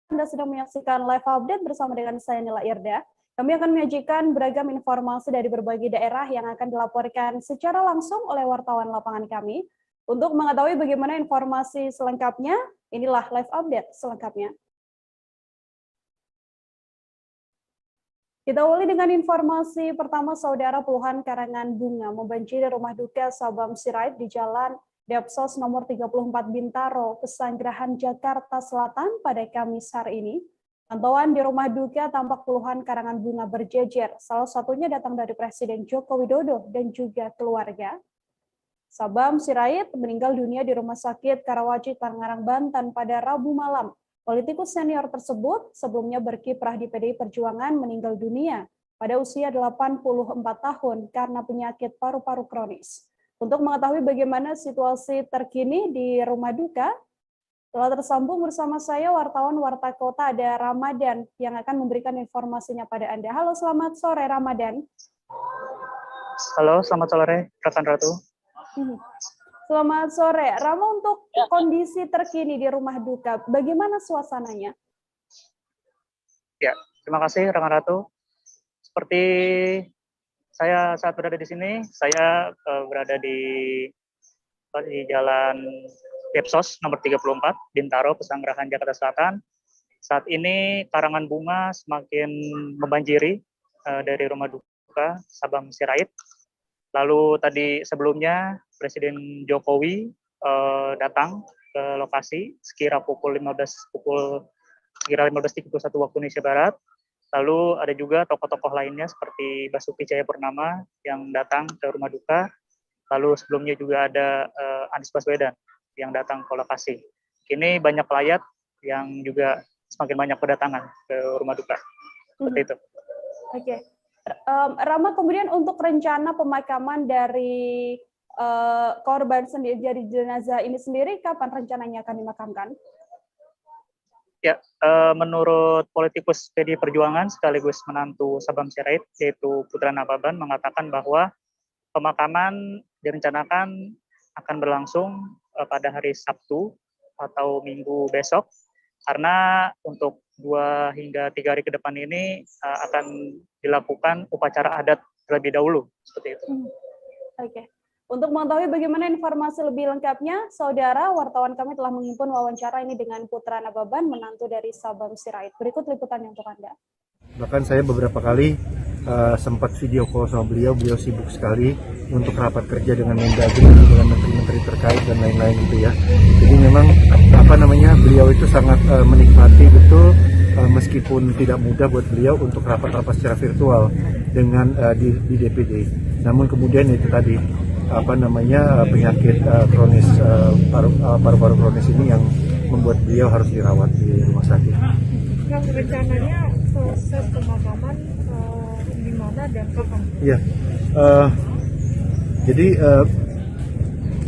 Anda sedang menyaksikan live update bersama dengan saya Nila Irda. Kami akan menyajikan beragam informasi dari berbagai daerah yang akan dilaporkan secara langsung oleh wartawan lapangan kami. Untuk mengetahui bagaimana informasi selengkapnya, inilah live update selengkapnya. Kita awali dengan informasi pertama, saudara. Puluhan karangan bunga membanjiri rumah duka Sabam Sirait di Jalan Depsos nomor 34 Bintaro, Pesanggerahan, Jakarta Selatan pada Kamis hari ini. Pantauan di rumah duka tampak puluhan karangan bunga berjejer, salah satunya datang dari Presiden Joko Widodo dan juga keluarga. Sabam Sirait meninggal dunia di Rumah Sakit Karawaci, Tangerang, Banten pada Rabu malam. Politikus senior tersebut sebelumnya berkiprah di PDI Perjuangan meninggal dunia pada usia 84 tahun karena penyakit paru-paru kronis. Untuk mengetahui bagaimana situasi terkini di rumah duka, telah tersambung bersama saya wartawan Warta Kota ada Ramadan yang akan memberikan informasinya pada Anda. Halo, selamat sore Ramadan. Halo, selamat sore rekan Ratu. Selamat sore. Rama, untuk kondisi terkini di rumah duka, bagaimana suasananya? Ya, terima kasih rekan Ratu. Seperti saya saat berada di sini, saya berada di Jalan Depsos nomor 34, Bintaro, Pesanggerahan, Jakarta Selatan. Saat ini karangan bunga semakin membanjiri dari rumah duka Sabam Sirait. Lalu tadi sebelumnya Presiden Jokowi datang ke lokasi sekira pukul 15.31 waktu Indonesia Barat. Lalu ada juga tokoh-tokoh lainnya seperti Basuki Cahayapurnama yang datang ke rumah duka. Lalu sebelumnya juga ada Anies Baswedan yang datang ke lokasi. Kini banyak pelayat yang juga semakin banyak berdatangan ke rumah duka. Seperti itu. Oke. Rama, kemudian untuk rencana pemakaman dari korban sendiri, jadi jenazah ini sendiri, kapan rencananya akan dimakamkan? Ya, menurut politikus PDI Perjuangan sekaligus menantu Sabam Sirait, yaitu Putra Nababan, mengatakan bahwa pemakaman direncanakan akan berlangsung pada hari Sabtu atau Minggu besok, karena untuk 2 hingga 3 hari ke depan ini akan dilakukan upacara adat terlebih dahulu, seperti itu. Oke. Untuk mengetahui bagaimana informasi lebih lengkapnya, saudara, wartawan kami telah menghimpun wawancara ini dengan Putra Nababan, menantu dari Sabam Sirait. Berikut liputannya untuk Anda. Bahkan saya beberapa kali sempat video call sama beliau sibuk sekali untuk rapat kerja dengan Mendagri, dengan menteri-menteri terkait dan lain-lain gitu ya. Jadi memang beliau itu sangat menikmati betul, meskipun tidak mudah buat beliau untuk rapat-rapat secara virtual dengan di DPD. Namun kemudian itu tadi penyakit kronis paru-paru kronis ini yang membuat beliau harus dirawat di rumah sakit. Yang rencananya proses pemakaman di mana dan kapan? Iya, jadi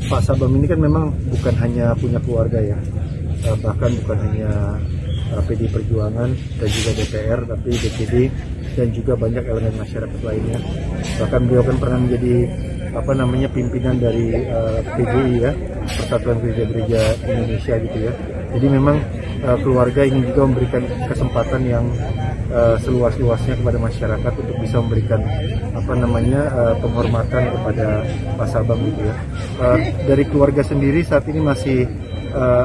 Pak Sabam ini kan memang bukan hanya punya keluarga ya, bahkan bukan hanya PDI Perjuangan dan juga DPR, tapi DPD dan juga banyak elemen masyarakat lainnya. Bahkan beliau kan pernah menjadi pimpinan dari PGI ya, Persatuan Gereja-Gereja Indonesia gitu ya. Jadi memang keluarga ini juga memberikan kesempatan yang seluas-luasnya kepada masyarakat untuk bisa memberikan penghormatan kepada Pak Sabam gitu ya. Dari keluarga sendiri saat ini masih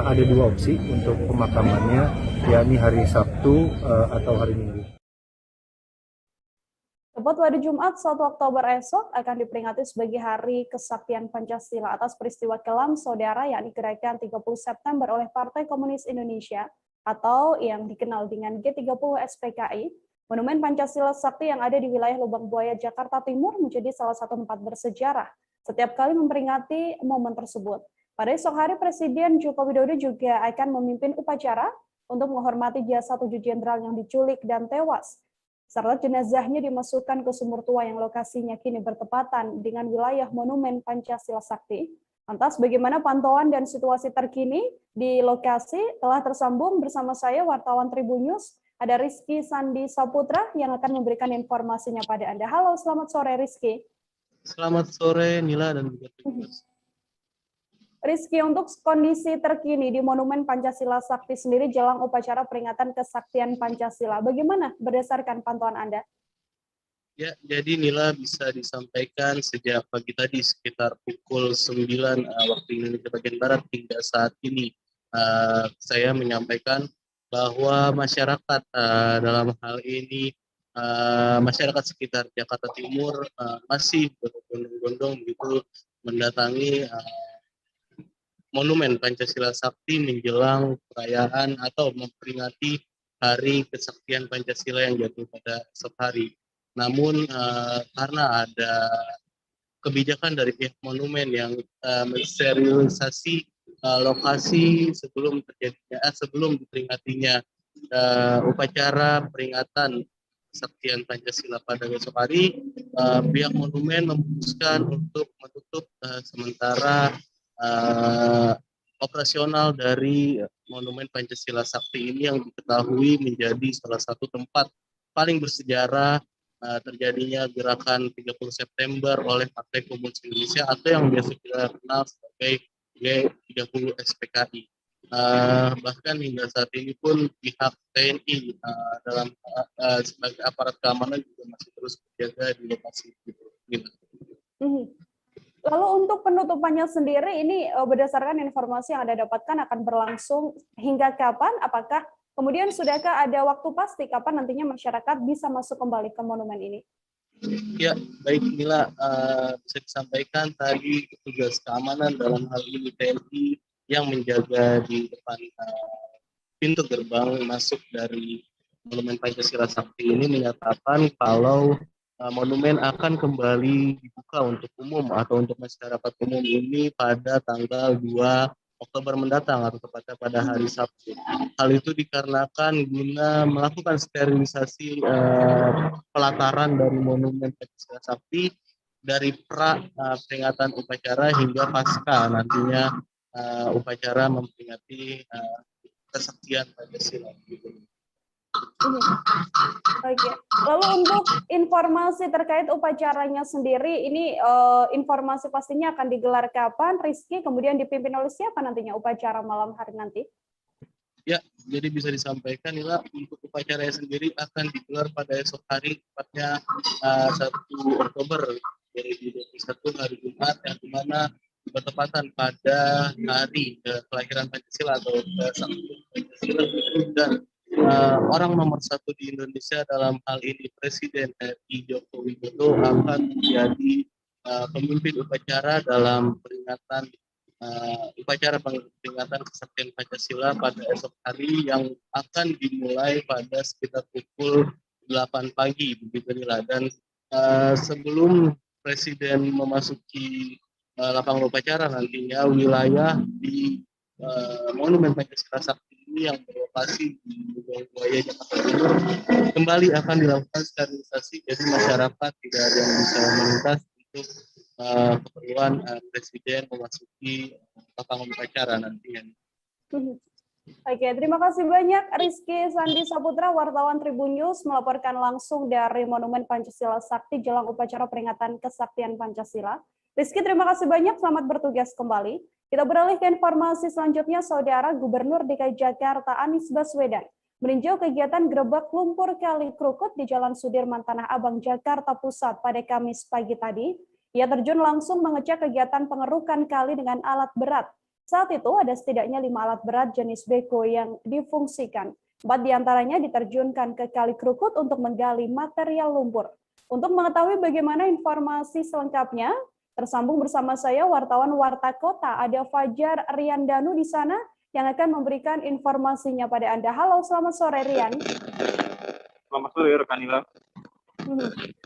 ada 2 opsi untuk pemakamannya, yakni hari Sabtu atau hari Minggu. Tepat pada Jumat 1 Oktober esok akan diperingati sebagai Hari Kesaktian Pancasila atas peristiwa kelam saudara, yakni Gerakan 30 September oleh Partai Komunis Indonesia atau yang dikenal dengan G30 SPKI. Monumen Pancasila Sakti yang ada di wilayah Lubang Buaya, Jakarta Timur menjadi salah satu tempat bersejarah setiap kali memperingati momen tersebut. Pada esok hari, Presiden Joko Widodo juga akan memimpin upacara untuk menghormati jasad 7 jenderal yang diculik dan tewas, serta jenazahnya dimasukkan ke sumur tua yang lokasinya kini bertepatan dengan wilayah Monumen Pancasila Sakti. Lantas bagaimana pantauan dan situasi terkini di lokasi? Telah tersambung bersama saya wartawan Tribun News, ada Rizky Sandi Saputra yang akan memberikan informasinya pada Anda. Halo, selamat sore Rizky. Selamat sore Nila dan juga Tribun News. Rizky, untuk kondisi terkini di Monumen Pancasila Sakti sendiri jelang upacara peringatan kesaktian Pancasila, bagaimana berdasarkan pantauan Anda? Ya, jadi Nila bisa disampaikan sejak pagi tadi sekitar pukul 9 waktu Indonesia bagian Barat hingga saat ini. Saya menyampaikan bahwa masyarakat dalam hal ini masyarakat sekitar Jakarta Timur masih berbondong-bondong begitu mendatangi Monumen Pancasila Sakti menjelang perayaan atau memperingati Hari Kesaktian Pancasila yang jatuh pada esok hari. Namun karena ada kebijakan dari pihak monumen yang mensterilisasi lokasi sebelum diperingatinya upacara peringatan kesaktian Pancasila pada besok hari, pihak monumen memutuskan untuk menutup sementara operasional dari Monumen Pancasila Sakti ini yang diketahui menjadi salah satu tempat paling bersejarah terjadinya gerakan 30 September oleh Partai Komunis Indonesia atau yang biasa kita kenal sebagai G30 SPKI. Bahkan hingga saat ini pun pihak TNI sebagai aparat keamanan juga masih terus berjaga di lokasi itu. Lalu untuk penutupannya sendiri ini berdasarkan informasi yang Anda dapatkan akan berlangsung hingga kapan? Apakah kemudian sudahkah ada waktu pasti kapan nantinya masyarakat bisa masuk kembali ke monumen ini? Ya, baik Mila, bisa disampaikan tadi petugas keamanan dalam hal ini TNI yang menjaga di depan pintu gerbang masuk dari Monumen Pancasila Sakti ini menyatakan kalau monumen akan kembali dibuka untuk umum atau untuk masyarakat umum ini pada tanggal 2 Oktober mendatang atau tepatnya pada hari Sabtu. Hal itu dikarenakan guna melakukan sterilisasi pelataran dari Monumen Pancasila Sakti dari peringatan upacara hingga pasca nantinya upacara memperingati kesaktian Pancasila. Oke. Lalu untuk informasi terkait upacaranya sendiri, ini informasi pastinya akan digelar kapan, Rizky? Kemudian dipimpin oleh siapa nantinya upacara malam hari nanti? Ya, jadi bisa disampaikan Nila, untuk upacaranya sendiri akan digelar pada esok hari, tepatnya 1 Oktober 2021 hari Jumat, yang dimana bertepatan pada hari kelahiran Pancasila atau kesaktian Pancasila, dan orang nomor 1 di Indonesia dalam hal ini Presiden RI Joko Widodo akan menjadi pemimpin upacara dalam upacara peringatan kesaktian Pancasila pada esok hari yang akan dimulai pada sekitar pukul 8 pagi begitu Nila. Dan sebelum Presiden memasuki lapangan upacara nantinya wilayah di Monumen Pancasila Sakti ini yang berlokasi di Buaya Jakarta Timur kembali akan dilakukan sterilisasi, jadi masyarakat tidak ada yang bisa melintas untuk keperluan Presiden memasuki lapangan upacara nantinya. Oke, terima kasih banyak Rizky Sandi Saputra, wartawan Tribun News melaporkan langsung dari Monumen Pancasila Sakti jelang upacara peringatan kesaktian Pancasila. Rizky, terima kasih banyak, selamat bertugas kembali. Kita beralih ke informasi selanjutnya, Saudara Gubernur DKI Jakarta Anies Baswedan meninjau kegiatan gerebek lumpur Kali Krukut di Jalan Sudirman Tanah Abang, Jakarta Pusat pada Kamis pagi tadi. Ia terjun langsung mengecek kegiatan pengerukan kali dengan alat berat. Saat itu ada setidaknya 5 alat berat jenis beko yang difungsikan. 4 diantaranya diterjunkan ke Kali Krukut untuk menggali material lumpur. Untuk mengetahui bagaimana informasi selengkapnya, tersambung bersama saya wartawan Warta Kota, ada Fajar Riandanu di sana yang akan memberikan informasinya pada Anda. Halo, selamat sore Rian. Selamat sore rekan Nila.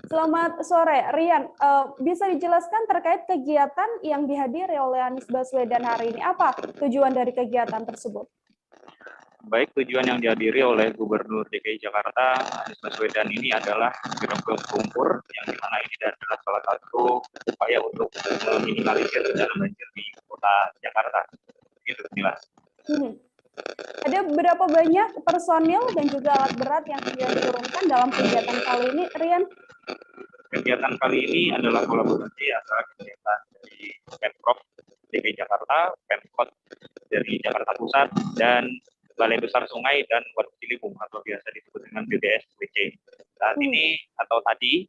Selamat sore Rian. Bisa dijelaskan terkait kegiatan yang dihadiri oleh Anies Baswedan hari ini? Apa tujuan dari kegiatan tersebut? Baik, tujuan yang dihadiri oleh Gubernur DKI Jakarta Anies Baswedan ini adalah gerebek lumpur, yang dimana ini adalah salah satu upaya untuk meminimalisir bencana banjir di kota Jakarta. Itu Nila. Ada berapa banyak personil dan juga alat berat yang diturunkan dalam kegiatan kali ini, Rian? Kegiatan kali ini adalah kolaborasi antara kegiatan dari Pemprov DKI Jakarta, dari Jakarta Pusat dan Balai Besar Sungai dan Waduk Ciliwung atau biasa disebut dengan BBSWC. Saat ini atau tadi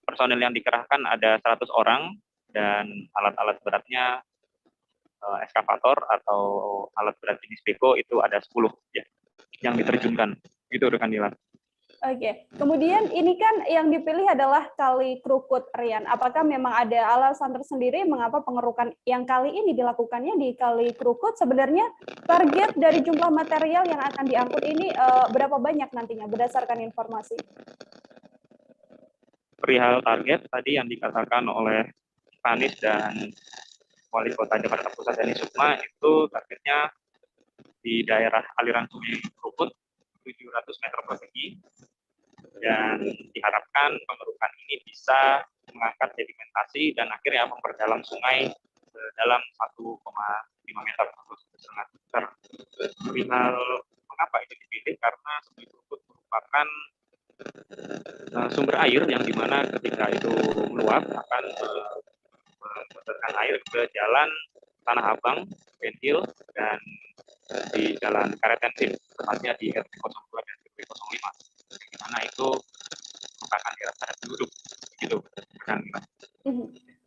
personel yang dikerahkan ada 100 orang dan alat-alat beratnya eskavator atau alat berat jenis beko itu ada 10 ya, yang diterjunkan. Gitu rekan Dilan. Oke, kemudian ini kan yang dipilih adalah Kali Krukut, Rian. Apakah memang ada alasan tersendiri mengapa pengerukan yang kali ini dilakukannya di Kali Krukut? Sebenarnya target dari jumlah material yang akan diangkut ini berapa banyak nantinya berdasarkan informasi? Perihal target tadi yang dikatakan oleh Anies dan Wali Kota Jakarta Pusat Dani Sukma itu targetnya di daerah aliran Sungai Krukut 700 meter persegi dan diharapkan pengerukan ini bisa mengangkat sedimentasi dan akhirnya memperdalam sungai dalam 1,5 meter atau 1,5 meter. Perihal mengapa ini dipilih karena Sungai Krukut merupakan sumber air yang dimana ketika itu meluap akan mengeluarkan air ke jalan Tanah Abang, Pentil, dan di Jalan Karet Tim, tepatnya di RT 02 dan RT 05, di mana itu merupakan daerah padat penduduk, gitu.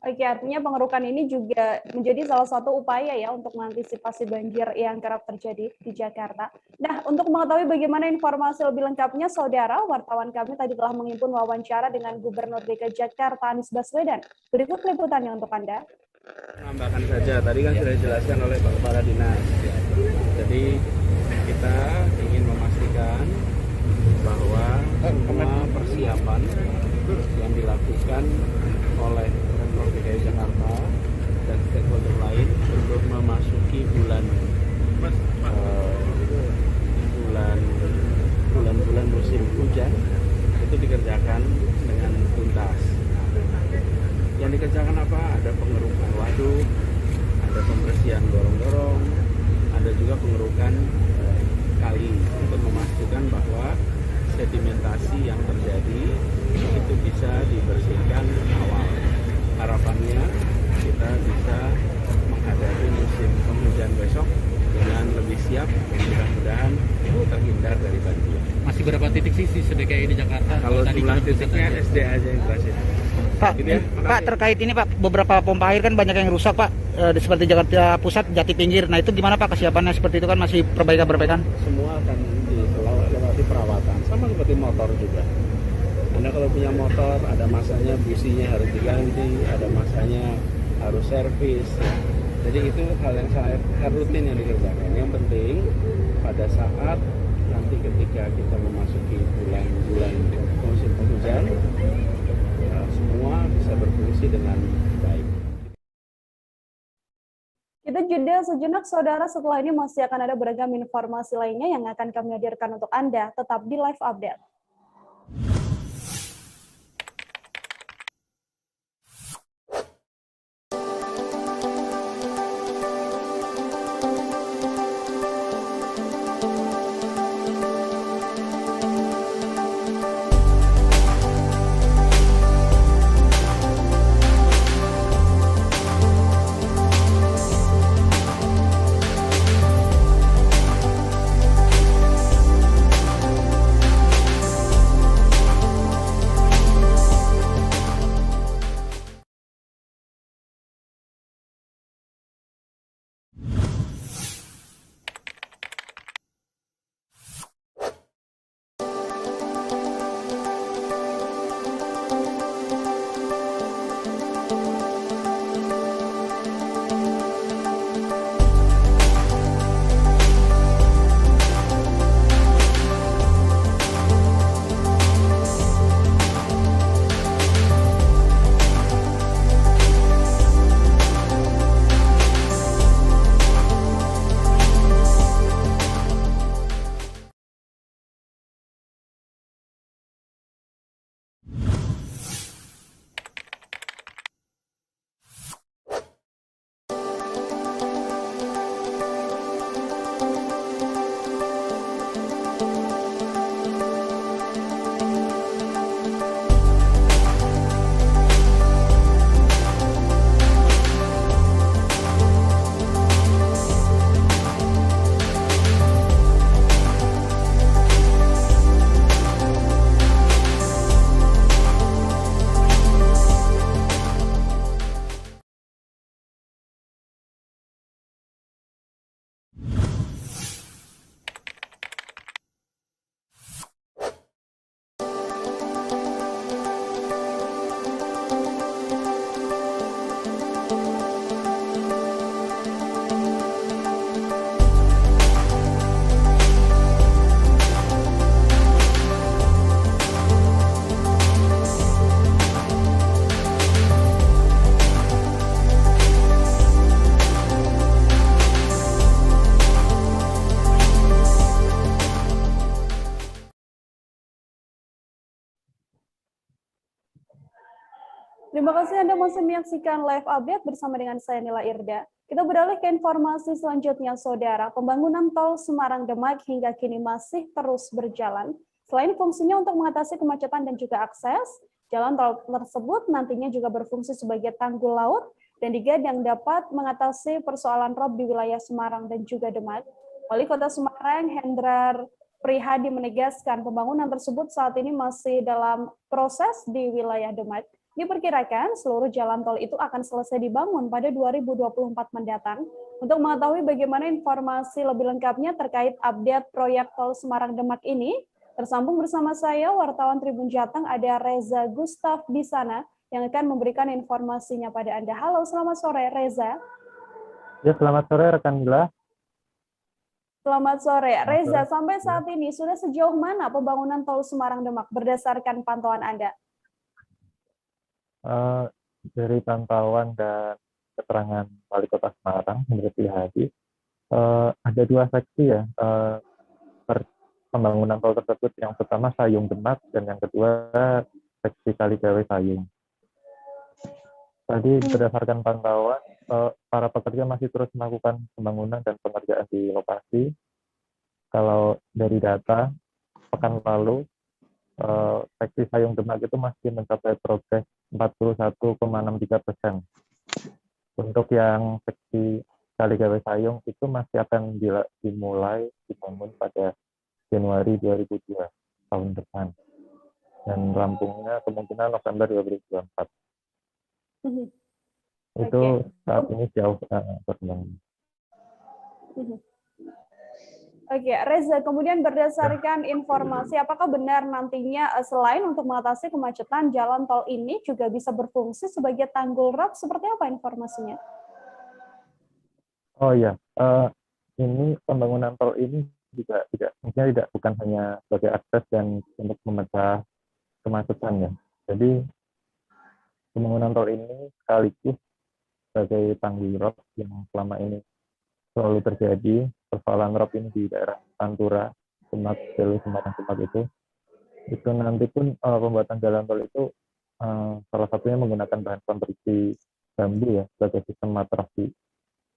Oke, artinya pengerukan ini juga menjadi salah satu upaya ya untuk mengantisipasi banjir yang kerap terjadi di Jakarta. Nah, untuk mengetahui bagaimana informasi lebih lengkapnya, saudara, wartawan kami tadi telah menghimpun wawancara dengan Gubernur DKI Jakarta Anies Baswedan. Berikut liputannya untuk Anda. Menambahkan saja, tadi kan sudah dijelaskan oleh Pak Kepala Dinas. Jadi kita ingin memastikan bahwa semua persiapan yang dilakukan oleh Pemprov DKI Jakarta dan stakeholder lain untuk memasuki bulan musim hujan itu dikerjakan dengan tuntas. Yang dikerjakan apa? Ada pengerukan waduk, ada pembersihan gorong-gorong, ada juga pengerukan kali untuk memastikan bahwa sedimentasi yang terjadi itu bisa dibersihkan awal. Harapannya kita bisa menghadapi musim penghujan besok dengan lebih siap dan mudah-mudahan terhindar dari banjir. Masih berapa titik sih DKI di Jakarta? Kalau jumlah titiknya SD aja yang berhasil. Pak, gitu ya? Pak, terkait ini Pak, beberapa pompa air kan banyak yang rusak Pak, seperti Jakarta Pusat, Jati Pinggir. Nah itu gimana Pak kesiapannya seperti itu kan masih perbaikan? Semua akan dilewati perawatan, sama seperti motor juga. Anda kalau punya motor, ada masanya businya harus diganti, ada masanya harus servis. Jadi itu hal yang sangat rutin yang dikerjakan. Yang penting pada saat nanti ketika kita memasuki bulan-bulan musim penghujan, semua bisa berfungsi dengan baik. Kita jeda sejenak, saudara. Setelah ini masih akan ada beragam informasi lainnya yang akan kami hadirkan untuk Anda. Tetap di Live Update. Terima kasih Anda masih menyaksikan live update bersama dengan saya Nila Irda. Kita beralih ke informasi selanjutnya, Saudara. Pembangunan tol Semarang-Demak hingga kini masih terus berjalan. Selain fungsinya untuk mengatasi kemacetan dan juga akses, jalan tol tersebut nantinya juga berfungsi sebagai tanggul laut dan juga yang dapat mengatasi persoalan rob di wilayah Semarang dan juga Demak. Wali Kota Semarang, Hendrar Prihadi, menegaskan pembangunan tersebut saat ini masih dalam proses di wilayah Demak. Diperkirakan seluruh jalan tol itu akan selesai dibangun pada 2024 mendatang. Untuk mengetahui bagaimana informasi lebih lengkapnya terkait update proyek tol Semarang-Demak ini, tersambung bersama saya, wartawan Tribun Jateng, ada Reza Gustaf di sana, yang akan memberikan informasinya pada Anda. Halo, selamat sore, Reza. Ya, selamat sore, rekan Mila. Selamat sore. Reza, sampai saat ini sudah sejauh mana pembangunan tol Semarang-Demak berdasarkan pantauan Anda? Dari pantauan dan keterangan Wali Kota Semarang, Hendrar Prihadi, ada dua seksi ya pembangunan tol tersebut. Yang pertama Sayung Demak dan yang kedua seksi Kaligawe Sayung. Tadi berdasarkan pantauan, para pekerja masih terus melakukan pembangunan dan pengerjaan di lokasi. Kalau dari data pekan lalu, seksi Sayung Demak itu masih mencapai progres 41,63%. Untuk yang seksi Kaligawe Sayung itu masih akan dimulai dibangun pada Januari 2002 tahun depan. Dan rampungnya kemungkinan November 2024. Itu saat ini jauh berkembang. Oke, Reza, kemudian berdasarkan informasi, apakah benar nantinya selain untuk mengatasi kemacetan, jalan tol ini juga bisa berfungsi sebagai tanggul rob? Seperti apa informasinya? Oh iya, ini pembangunan tol ini juga bukan hanya sebagai akses dan untuk memecah kemacetan ya. Jadi pembangunan tol ini sekaligus sebagai tanggul rob yang selama ini selalu terjadi. Persoalan rob ini di daerah Pantura, Demak, Semarang, Demak itu nanti pun pembuatan jalan tol itu salah satunya menggunakan bahan konstruksi bambu ya sebagai sistem matras di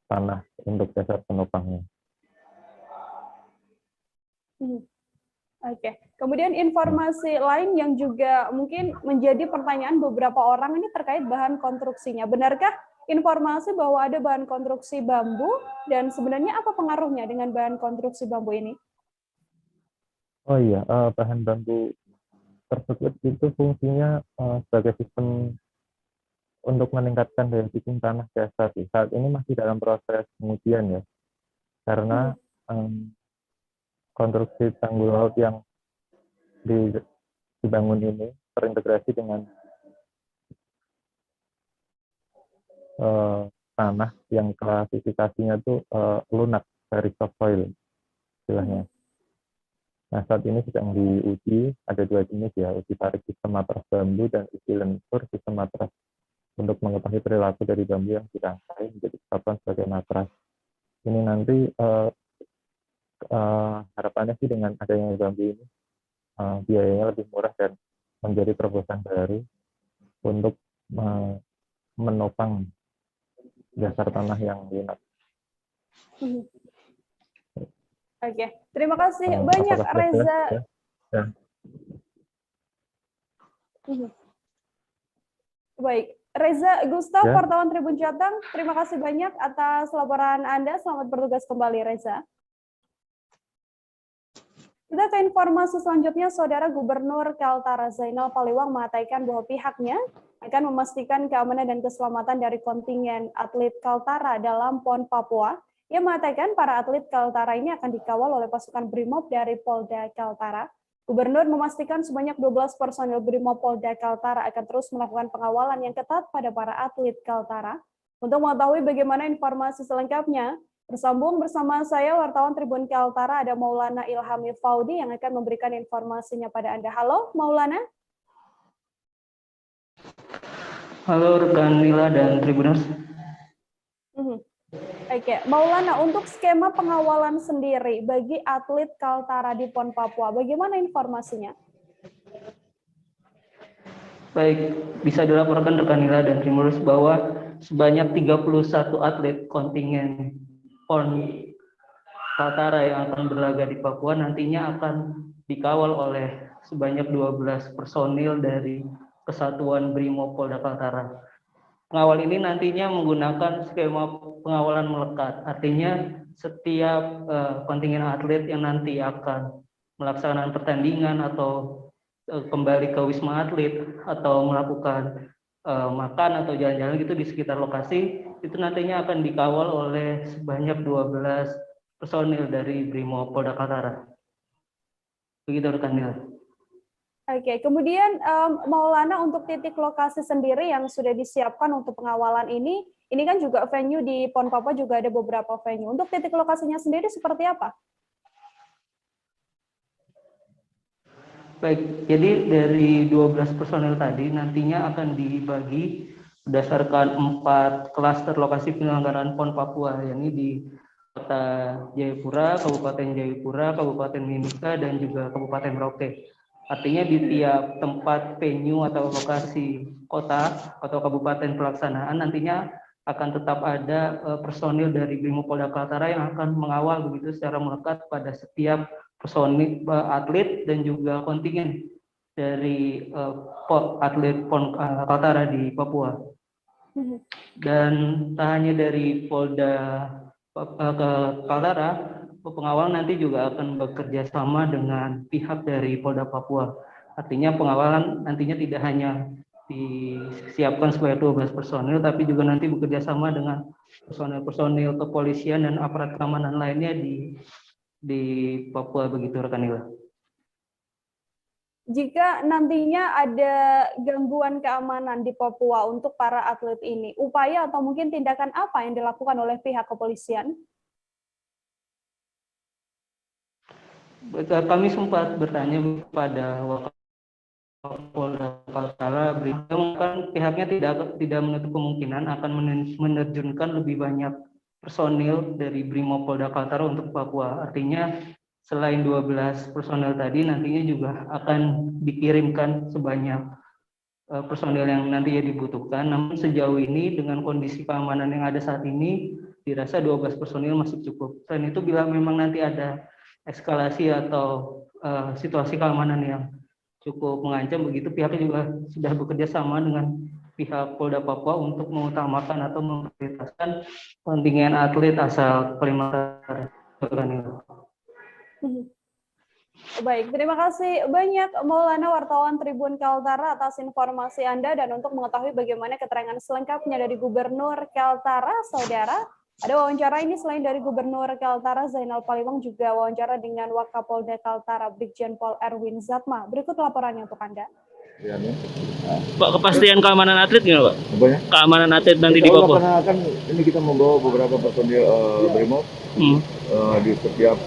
tanah untuk dasar penopangnya. Oke, kemudian informasi lain yang juga mungkin menjadi pertanyaan beberapa orang ini terkait bahan konstruksinya. Benarkah informasi bahwa ada bahan konstruksi bambu dan sebenarnya apa pengaruhnya dengan bahan konstruksi bambu ini? Oh iya, bahan bambu tersebut itu fungsinya sebagai sistem untuk meningkatkan daya dukung tanah dasar. Saat ini masih dalam proses pengujian ya, karena konstruksi tanggul laut yang dibangun ini terintegrasi dengan tanah yang klasifikasinya itu lunak dari soft soil istilahnya. Nah, saat ini sedang diuji, ada dua jenis ya, uji tarik sistem matras bambu dan uji lentur sistem matras untuk mengetahui perilaku dari bambu yang dirangkai menjadi kesatuan sebagai matras. Ini nanti harapannya sih dengan adanya bambu ini biayanya lebih murah dan menjadi terobosan baru untuk menopang dasar tanah yang lunak. Oke, terima kasih banyak Reza. Baik, Reza Gustaf, wartawan Tribun Jateng, terima kasih banyak atas laporan Anda. Selamat bertugas kembali, Reza. Kita ke informasi selanjutnya, Saudara. Gubernur Kaltara Zainal Paliwang mengatakan bahwa pihaknya akan memastikan keamanan dan keselamatan dari kontingen atlet Kaltara dalam PON Papua. Ia mengatakan para atlet Kaltara ini akan dikawal oleh pasukan BRIMOB dari Polda Kaltara. Gubernur memastikan sebanyak 12 personil BRIMOB Polda Kaltara akan terus melakukan pengawalan yang ketat pada para atlet Kaltara. Untuk mengetahui bagaimana informasi selengkapnya, bersambung bersama saya, wartawan Tribun Kaltara, ada Maulana Ilhami Faudi yang akan memberikan informasinya pada Anda. Halo, Maulana. Halo, rekan Nila dan Tribuners. Oke, Maulana, untuk skema pengawalan sendiri bagi atlet Kaltara di PON Papua, bagaimana informasinya? Baik, bisa dilaporkan rekan Nila dan Trimurus bahwa sebanyak 31 atlet kontingen PON Kaltara yang akan berlaga di Papua nantinya akan dikawal oleh sebanyak 12 personil dari Kesatuan Brimob Polda Kaltara. Pengawal ini nantinya menggunakan skema pengawalan melekat, artinya setiap kontingen atlet yang nanti akan melaksanakan pertandingan atau kembali ke wisma atlet atau melakukan makan atau jalan-jalan gitu di sekitar lokasi, itu nantinya akan dikawal oleh sebanyak 12 personil dari Brimob Polda Kaltara. Begitu rekan Nila. Oke, kemudian Maulana, untuk titik lokasi sendiri yang sudah disiapkan untuk pengawalan ini kan juga venue di PON Papua juga ada beberapa venue. Untuk titik lokasinya sendiri seperti apa? Baik, jadi dari 12 personel tadi nantinya akan dibagi berdasarkan 4 klaster lokasi penyelenggaraan PON Papua, yakni di Kota Jayapura, Kabupaten Jayapura, Kabupaten Mimika, dan juga Kabupaten Merauke. Artinya di tiap tempat venue atau lokasi kota atau kabupaten pelaksanaan nantinya akan tetap ada personil dari Brimob Polda Kaltara yang akan mengawal begitu secara melekat pada setiap personil atlet dan juga kontingen dari atlet PON Kaltara di Papua. Dan tak hanya dari Polda Kaltara, pengawal nanti juga akan bekerja sama dengan pihak dari Polda Papua. Artinya pengawalan nantinya tidak hanya disiapkan sebanyak 12 personil, tapi juga nanti bekerja sama dengan personil-personil kepolisian dan aparat keamanan lainnya di Papua, begitu rekan Nila. Jika nantinya ada gangguan keamanan di Papua untuk para atlet ini, upaya atau mungkin tindakan apa yang dilakukan oleh pihak kepolisian? Kami sempat bertanya kepada Polda Kaltara, kan pihaknya tidak menutup kemungkinan akan menerjunkan lebih banyak personil dari Brimob Polda Kaltara untuk Papua. Artinya selain 12 personil tadi, nantinya juga akan dikirimkan sebanyak personil yang nantinya dibutuhkan. Namun sejauh ini dengan kondisi keamanan yang ada saat ini, dirasa 12 personil masih cukup. Selain itu, bila memang nanti ada eskalasi atau situasi keamanan yang cukup mengancam begitu, pihaknya juga sudah bekerja sama dengan pihak Polda Papua untuk mengutamakan atau memprioritaskan kontingen atlet asal Kalimantan Barat. Baik, terima kasih banyak Maulana, wartawan Tribun Kaltara, atas informasi Anda. Dan untuk mengetahui bagaimana keterangan selengkapnya dari Gubernur Kaltara, saudara, ada wawancara ini selain dari Gubernur Kaltara Zainal Paliwang, juga wawancara dengan Wakapolda Kaltara Brigjen Pol Erwin Zatma. Berikut laporannya untuk Anda. Pak, kepastian keamanan atlet gimana, Pak? Keamanan atlet nanti di Papua? Kan ini kita membawa beberapa personil Brimob di setiap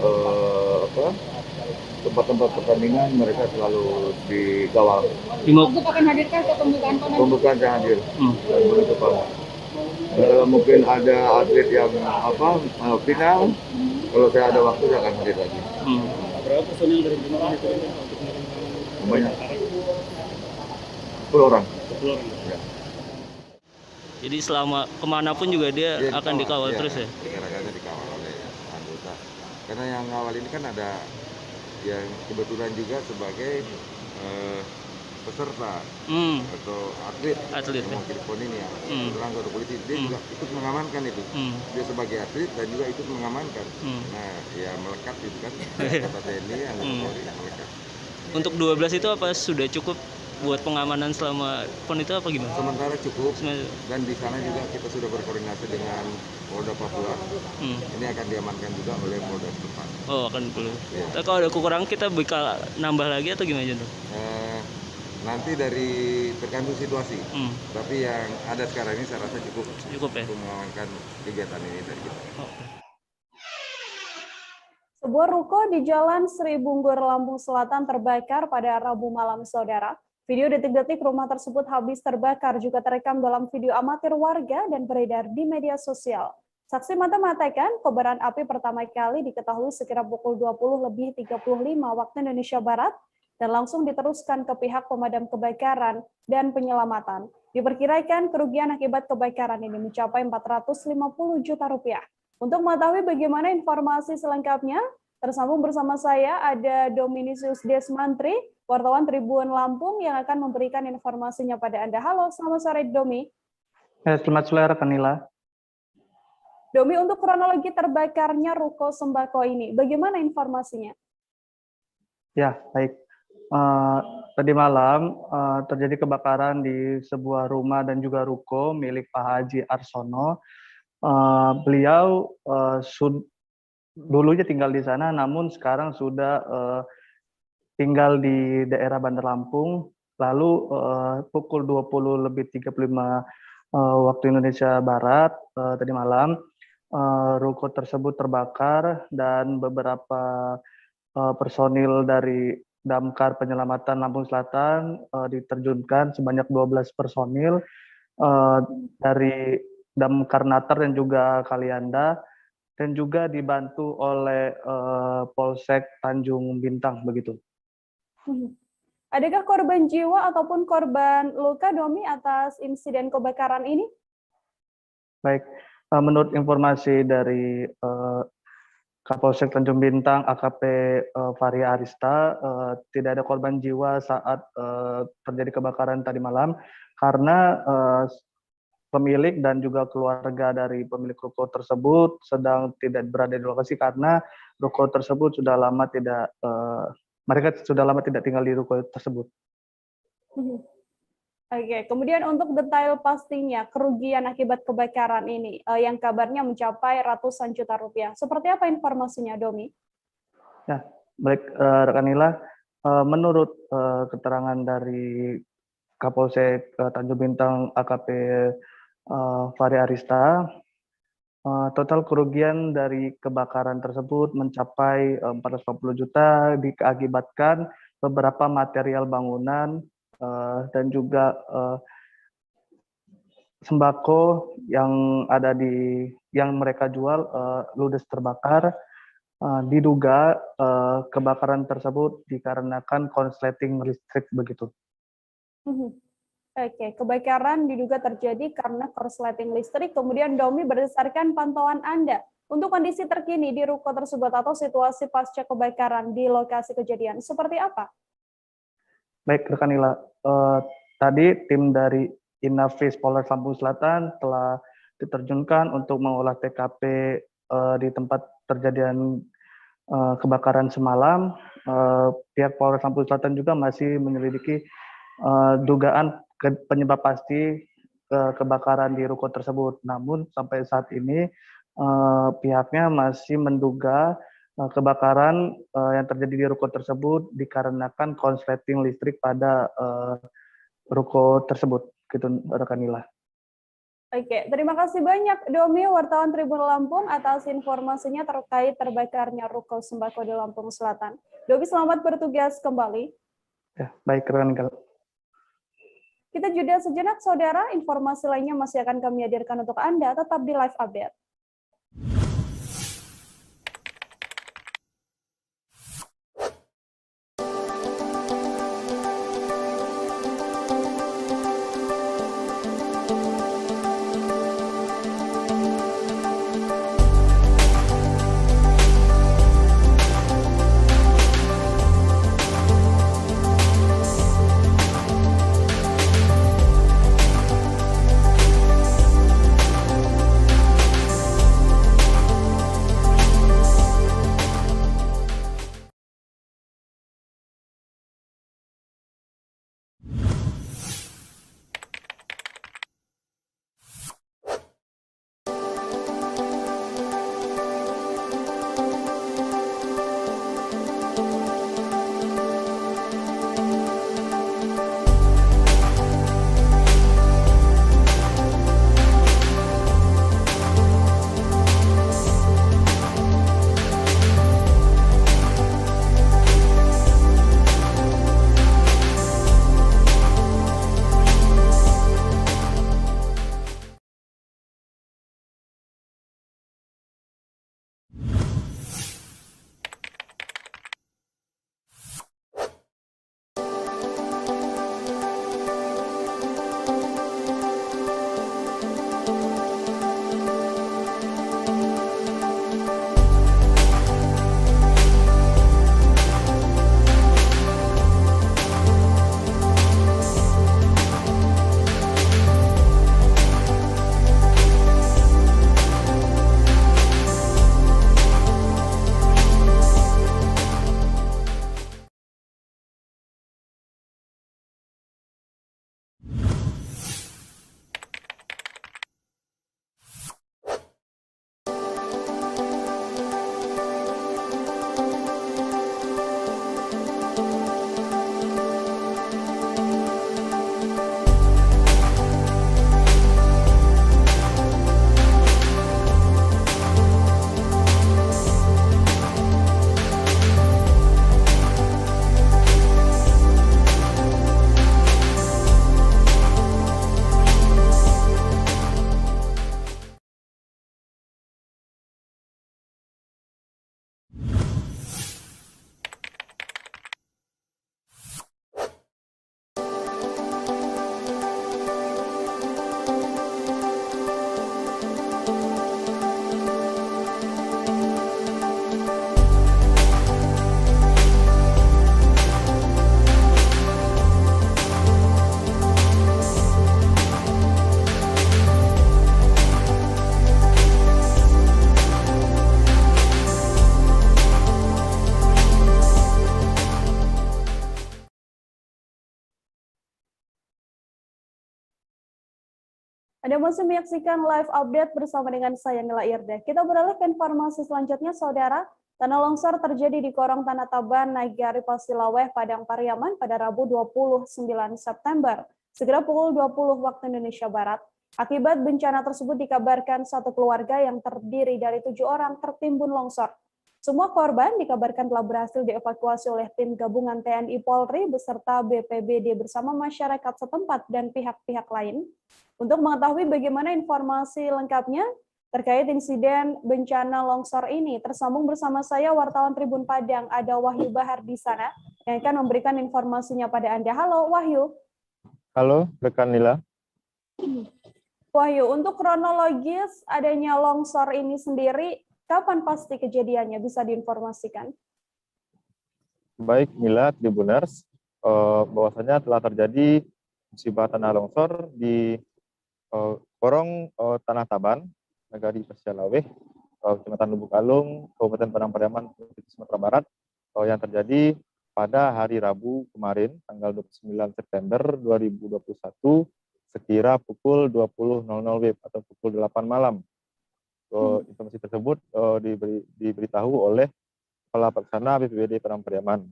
tempat-tempat pertandingan, mereka selalu dikawal. Brimob akan hadirkan ke pembukaan PON? Pembukaan saya hadir dan penutupan. Mungkin ada atlet yang final, kalau saya ada waktu saya akan hadir lagi. Berapa personil dari Brimob itu? Banyak. 10 orang. 10 orang. Ya. Jadi selama kemanapun juga dia akan dikawal terus ya? Rekan-rekannya dikawal oleh anggota. Karena yang awal ini kan ada yang kebetulan juga sebagai peserta atau atlet yang mewakili PON ini yang kebetulan anggota polisi, dia juga ikut mengamankan itu. Dia sebagai atlet dan juga ikut mengamankan. Nah, ya melekat itu kan, kata TNI yang melekat. Untuk 12 itu apa sudah cukup buat pengamanan selama PON itu apa gimana? Sementara cukup, dan di sana juga kita sudah berkoordinasi dengan Polda Papua. Ini akan diamankan juga oleh Polda setempat. Oh, akan perlu. Ya. Kalau ada kekurangan kita bakal nambah lagi atau gimana tuh? Nanti dari tergantung situasi. Tapi yang ada sekarang ini saya rasa cukup ya? Untuk mengamankan kegiatan ini dari kita. Sebuah ruko di Jalan Sri Bunggur, Lampung Selatan terbakar pada Rabu malam, saudara. Video detik-detik rumah tersebut habis terbakar juga terekam dalam video amatir warga dan beredar di media sosial. Saksi mata mengatakan kobaran api pertama kali diketahui sekira pukul 20:35 waktu Indonesia Barat dan langsung diteruskan ke pihak pemadam kebakaran dan penyelamatan. Diperkirakan kerugian akibat kebakaran ini mencapai 450 juta rupiah. Untuk mengetahui bagaimana informasi selengkapnya, tersambung bersama saya ada Dominisius Desmantri, wartawan Tribun Lampung yang akan memberikan informasinya pada Anda. Halo, selamat sore Domi. Selamat sore Kanila. Domi, untuk kronologi terbakarnya ruko sembako ini, bagaimana informasinya? Ya, baik. Tadi malam terjadi kebakaran di sebuah rumah dan juga ruko milik Pak Haji Arsono. Beliau dulunya tinggal di sana, namun sekarang sudah tinggal di daerah Bandar Lampung. Lalu pukul 20.35 waktu Indonesia Barat tadi malam, ruko tersebut terbakar dan beberapa personil dari Damkar Penyelamatan Lampung Selatan diterjunkan sebanyak 12 personil dari Damkar Natar dan juga Kalianda, dan juga dibantu oleh Polsek Tanjung Bintang begitu. Adakah korban jiwa ataupun korban luka, Domi, atas insiden kebakaran ini? Baik, menurut informasi dari Kapolsek Tanjung Bintang AKP Fahri Arista, tidak ada korban jiwa saat terjadi kebakaran tadi malam karena pemilik dan juga keluarga dari pemilik ruko tersebut sedang tidak berada di lokasi karena ruko tersebut sudah lama tidak mereka sudah lama tidak tinggal di ruko tersebut. Oke, kemudian untuk detail pastinya kerugian akibat kebakaran ini yang kabarnya mencapai ratusan juta rupiah. Seperti apa informasinya, Domi? Ya, baik rekan Nila, menurut keterangan dari Kapolsek Tanjung Bintang AKP Fahri Arista, total kerugian dari kebakaran tersebut mencapai 450 juta diakibatkan beberapa material bangunan dan juga sembako yang ada yang mereka jual ludes terbakar. Diduga kebakaran tersebut dikarenakan korsleting listrik begitu. Oke, kebakaran diduga terjadi karena korsleting listrik. Kemudian Domi, berdasarkan pantauan Anda, untuk kondisi terkini di ruko tersebut atau situasi pasca kebakaran di lokasi kejadian, seperti apa? Baik, rekan Nila. Tadi tim dari Inafis Polres Lampung Selatan telah diterjunkan untuk mengolah TKP di tempat terjadian kebakaran semalam. Pihak Polres Lampung Selatan juga masih menyelidiki dugaan penyebab pasti kebakaran di ruko tersebut. Namun sampai saat ini pihaknya masih menduga kebakaran yang terjadi di ruko tersebut dikarenakan korsleting listrik pada ruko tersebut. Gitu, rekan Nila. Oke, terima kasih banyak Domi, wartawan Tribun Lampung, atas informasinya terkait terbakarnya ruko sembako di Lampung Selatan. Domi, selamat bertugas kembali. Ya, baik rekan Nila. Kita jeda sejenak, saudara. Informasi lainnya masih akan kami hadirkan untuk Anda. Tetap di Live Update. Anda masih menyaksikan live update bersama dengan saya Nila Irde. Kita beralih ke informasi selanjutnya, Saudara. Tanah longsor terjadi di Korong Tanah Taban, Nagari Pasilaweh, Padang Pariaman pada Rabu 29 September, segera pukul 20 waktu Indonesia Barat. Akibat bencana tersebut dikabarkan satu keluarga yang terdiri dari 7 orang tertimbun longsor. Semua korban dikabarkan telah berhasil dievakuasi oleh tim gabungan TNI Polri beserta BPBD bersama masyarakat setempat dan pihak-pihak lain. Untuk mengetahui bagaimana informasi lengkapnya terkait insiden bencana longsor ini, tersambung bersama saya wartawan Tribun Padang, ada Wahyu Bahar di sana yang akan memberikan informasinya pada Anda. Halo Wahyu. Halo rekan Nila. Wahyu, untuk kronologis adanya longsor ini sendiri, kapan pasti kejadiannya bisa diinformasikan? Baik Nila, Tribuners, bahwasanya telah terjadi musibah tanah longsor di Korong Tanah Taban, Nagari Pasilaweh, Kecamatan Lubuk Alung, Kabupaten Padang Pariaman, Sumatera Barat, yang terjadi pada hari Rabu kemarin, tanggal 29 September 2021, sekira pukul 20.00 WIB atau pukul 8 malam. Informasi tersebut diberitahu oleh Kepala Pelaksana BPBD Padang Pariaman.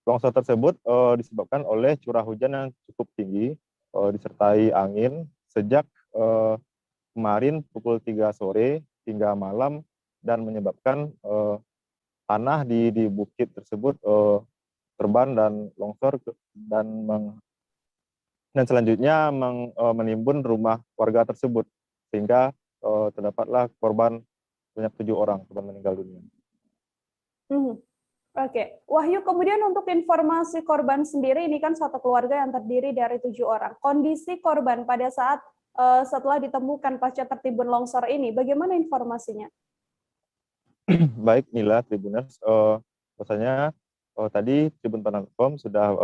Longsor tersebut disebabkan oleh curah hujan yang cukup tinggi, disertai angin sejak kemarin pukul 3 sore hingga malam dan menyebabkan tanah di bukit tersebut terban dan longsor dan selanjutnya menimbun rumah warga tersebut sehingga terdapatlah korban banyak 7 orang korban meninggal dunia. Oke, Wahyu, kemudian untuk informasi korban sendiri, ini kan satu keluarga yang terdiri dari 7 orang. Kondisi korban pada saat setelah ditemukan pasca tertimbun longsor ini, bagaimana informasinya? Baik Nila, Tribuners, bahwasanya tadi Tribun Padang.com sudah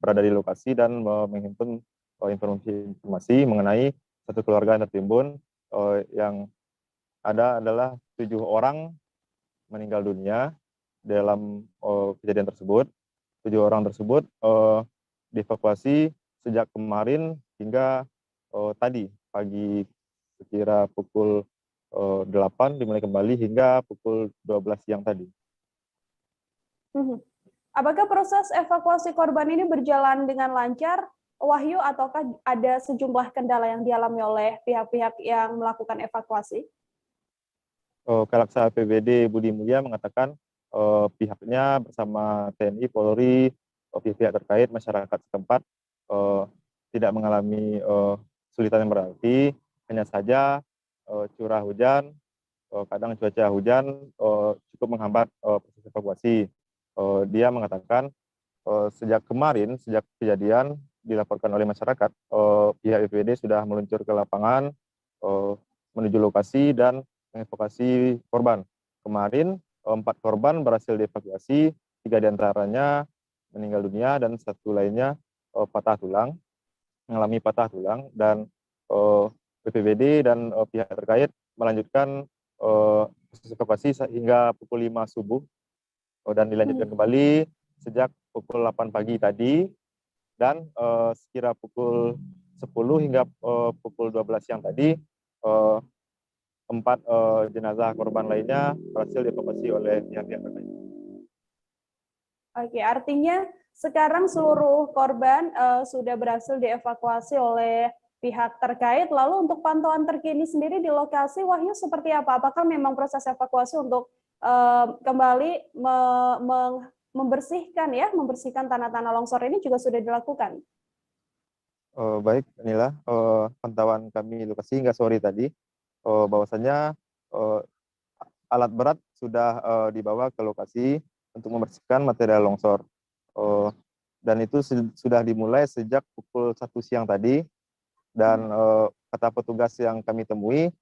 berada di lokasi dan menghimpun informasi mengenai satu keluarga yang tertimbun, yang ada adalah 7 orang meninggal dunia dalam kejadian tersebut. 7 orang tersebut dievakuasi sejak kemarin hingga tadi pagi sekira pukul 8 dimulai kembali hingga pukul 12 siang tadi. Apakah proses evakuasi korban ini berjalan dengan lancar, Wahyu, ataukah ada sejumlah kendala yang dialami oleh pihak-pihak yang melakukan evakuasi? Kalaksa PBD Budi Mulya mengatakan pihaknya bersama TNI, Polri, pihak terkait, masyarakat setempat tidak mengalami kesulitan yang berarti, hanya saja curah hujan, kadang cuaca hujan cukup menghambat proses evakuasi. Dia mengatakan sejak kemarin, sejak kejadian dilaporkan oleh masyarakat, pihak BPBD sudah meluncur ke lapangan menuju lokasi dan mengevakuasi korban. Kemarin 4 korban berhasil dievakuasi, 3 diantaranya meninggal dunia dan 1 lainnya patah tulang, mengalami patah tulang, dan BPBD dan pihak terkait melanjutkan proses evakuasi hingga pukul 5 subuh dan dilanjutkan kembali sejak pukul 8 pagi tadi, dan sekira pukul 10 hingga pukul 12 siang tadi 4 jenazah korban lainnya berhasil dievakuasi oleh pihak-pihak terkait. Oke, artinya sekarang seluruh korban sudah berhasil dievakuasi oleh pihak terkait. Lalu untuk pantauan terkini sendiri di lokasi, Wahyu, seperti apa? Apakah memang proses evakuasi untuk kembali membersihkan tanah-tanah longsor ini juga sudah dilakukan? Baik, Nila, pantauan kami lokasi hingga sore tadi, bahwasanya alat berat sudah dibawa ke lokasi untuk membersihkan material longsor, dan itu sudah dimulai sejak pukul 1 siang tadi, dan kata petugas yang kami temui,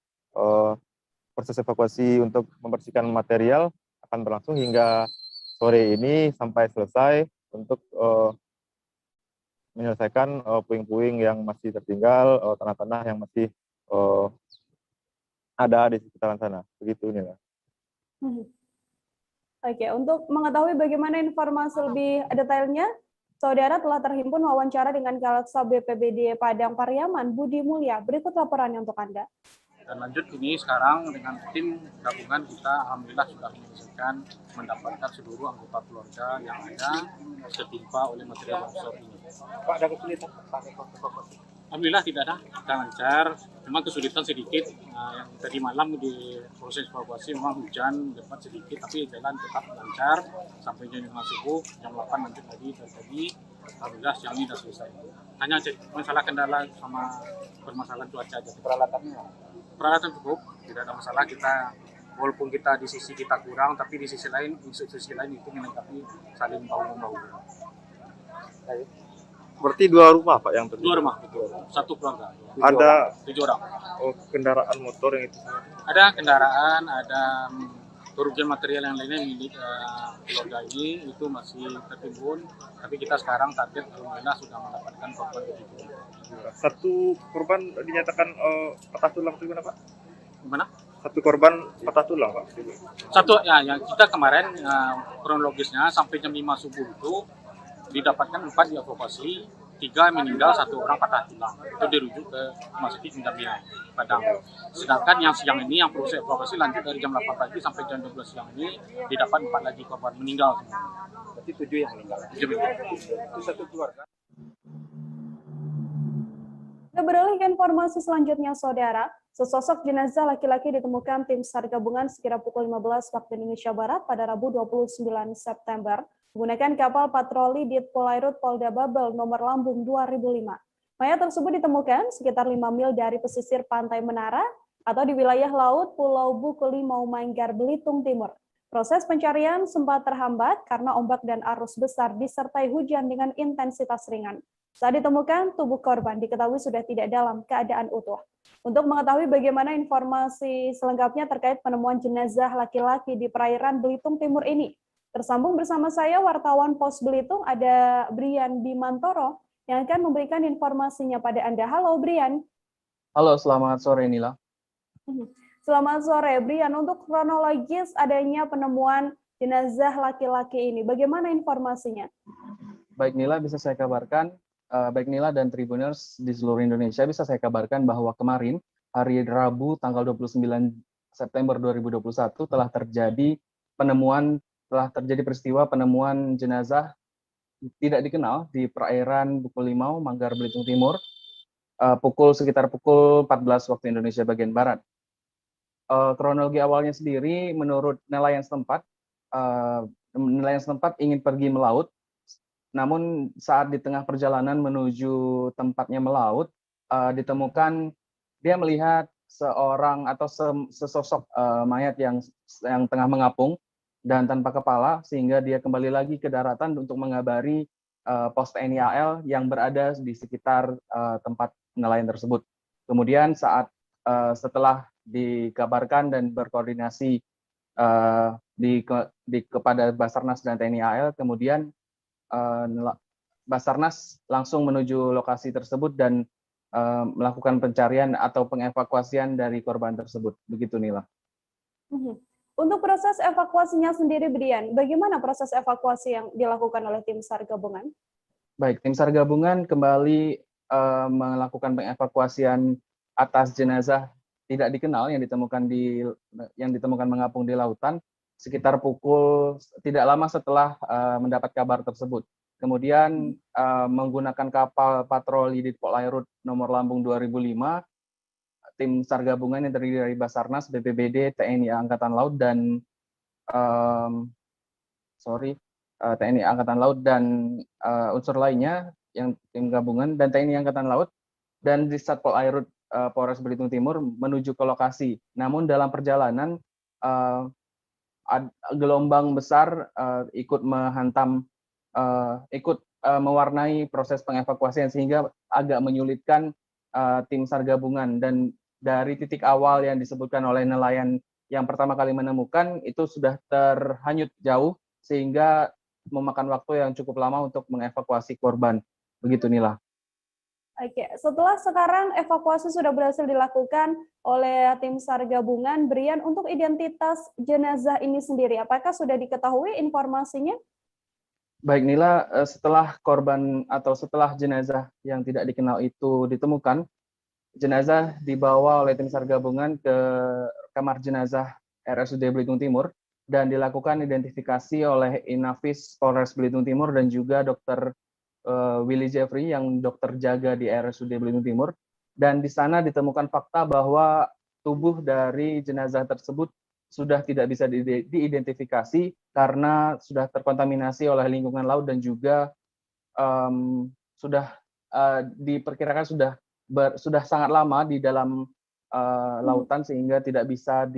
proses evakuasi untuk membersihkan material akan berlangsung hingga sore ini sampai selesai untuk menyelesaikan puing-puing yang masih tertinggal, tanah-tanah yang masih ada di sekitaran sana. Begitu, Nila. Oke, untuk mengetahui bagaimana informasi lebih detailnya, Saudara, telah terhimpun wawancara dengan Kalaksa BPBD Padang Pariaman, Budi Mulya. Berikut laporannya untuk Anda. Dan lanjut ini sekarang dengan tim gabungan kita alhamdulillah sudah menyelesaikan mendapatkan seluruh anggota keluarga yang ada tertimpa oleh material longsor ini. Pak, ada kesulitan? Alhamdulillah tidak ada, kita lancar. Cuma kesulitan sedikit. Yang tadi malam di proses evakuasi memang hujan lebat sedikit, tapi jalan tetap lancar sampai jam 5 subuh, jam 8 lanjut lagi dari tadi. Alhamdulillah siang ini sudah selesai. Hanya masalah kendala sama permasalahan cuaca aja. Peralatan cukup, tidak ada masalah. Kita walaupun kita di sisi kita kurang, tapi di sisi lain, institusi lain itu melengkapi saling bahu-membahu. Berarti 2 rumah Pak yang terdampak? 2 rumah, betul. 1 keluarga. Ada 7 orang. Oh, kendaraan motor yang itu? Ada kendaraan, ada kerugian material yang lainnya milik keluarga ini itu masih tertimbun. Tapi kita sekarang target alhamdulillah sudah mendapatkan korban itu. 1 korban dinyatakan patah tulang itu gimana Pak? Gimana? 1 korban patah tulang Pak? 1 ya, yang kita kemarin kronologisnya sampai jam 5 subuh itu didapatkan 4 dievakuasi, 3 meninggal, 1 orang patah tulang. Itu dirujuk ke Rumah Sakit Indrapura Padang. Sedangkan yang siang ini yang proses evakuasi lanjut dari jam 8 pagi sampai jam 12 siang ini didapat 4 lagi korban meninggal. Berarti 7 yang meninggal. 7 meninggal. Itu 1 keluarga. Kita beralih ke informasi selanjutnya, Saudara. Sesosok jenazah laki-laki ditemukan tim SAR gabungan sekira pukul 15 waktu Indonesia Barat pada Rabu 29 September menggunakan kapal patroli di Polairut Polda Babel nomor lambung 2005. Mayat tersebut ditemukan sekitar 5 mil dari pesisir Pantai Menara atau di wilayah laut Pulau Bukulimau, Manggar, Belitung Timur. Proses pencarian sempat terhambat karena ombak dan arus besar disertai hujan dengan intensitas ringan. Saat ditemukan, tubuh korban diketahui sudah tidak dalam keadaan utuh. Untuk mengetahui bagaimana informasi selengkapnya terkait penemuan jenazah laki-laki di perairan Belitung Timur ini, tersambung bersama saya wartawan Pos Belitung ada Brian Bimantoro yang akan memberikan informasinya pada Anda. Halo Brian. Halo, selamat sore Nila. Selamat sore Brian. Untuk kronologis adanya penemuan jenazah laki-laki ini, bagaimana informasinya? Baik Nila, bisa saya kabarkan. Baik Nila dan Tribuners di seluruh Indonesia, bisa saya kabarkan bahwa kemarin hari Rabu tanggal 29 September 2021 telah terjadi peristiwa penemuan jenazah tidak dikenal di perairan Bukulimau, Manggar, Belitung Timur sekitar pukul 14 waktu Indonesia bagian barat. Kronologi awalnya sendiri menurut nelayan setempat ingin pergi melaut. Namun saat di tengah perjalanan menuju tempatnya melaut, ditemukan dia melihat seorang atau sesosok mayat yang tengah mengapung dan tanpa kepala, sehingga dia kembali lagi ke daratan untuk mengabari pos TNI AL yang berada di sekitar tempat nelayan tersebut. Kemudian setelah dikabarkan dan berkoordinasi kepada Basarnas dan TNI AL, kemudian Basarnas langsung menuju lokasi tersebut dan melakukan pencarian atau pengevakuasian dari korban tersebut. Begitu Nila. Untuk proses evakuasinya sendiri, Brian, bagaimana proses evakuasi yang dilakukan oleh tim SAR gabungan? Baik, tim SAR gabungan kembali melakukan pengevakuasian atas jenazah tidak dikenal yang ditemukan mengapung di lautan sekitar pukul tidak lama setelah mendapat kabar tersebut. Kemudian menggunakan kapal patroli di Polairut nomor lambung 2005, tim SAR gabungan yang terdiri dari Basarnas, BPBD, TNI Angkatan Laut dan TNI Angkatan Laut dan unsur lainnya yang tim gabungan dan TNI Angkatan Laut dan di Satpol Airut Polres Belitung Timur menuju ke lokasi. Namun dalam perjalanan gelombang besar ikut mewarnai proses pengevakuasian sehingga agak menyulitkan tim SAR gabungan, dan dari titik awal yang disebutkan oleh nelayan yang pertama kali menemukan itu sudah terhanyut jauh sehingga memakan waktu yang cukup lama untuk mengevakuasi korban. Begitu Nila. Oke, setelah sekarang evakuasi sudah berhasil dilakukan oleh tim SAR gabungan, Brian, untuk identitas jenazah ini sendiri, apakah sudah diketahui informasinya? Baik Nila, setelah korban atau setelah jenazah yang tidak dikenal itu ditemukan, jenazah dibawa oleh tim SAR gabungan ke kamar jenazah RSUD Belitung Timur dan dilakukan identifikasi oleh Inafis Polres Belitung Timur dan juga Dr. Willy Jeffrey yang dokter jaga di RSUD Belitung Timur. Dan di sana ditemukan fakta bahwa tubuh dari jenazah tersebut sudah tidak bisa diidentifikasi karena sudah terkontaminasi oleh lingkungan laut dan juga sudah diperkirakan sudah sangat lama di dalam lautan sehingga tidak bisa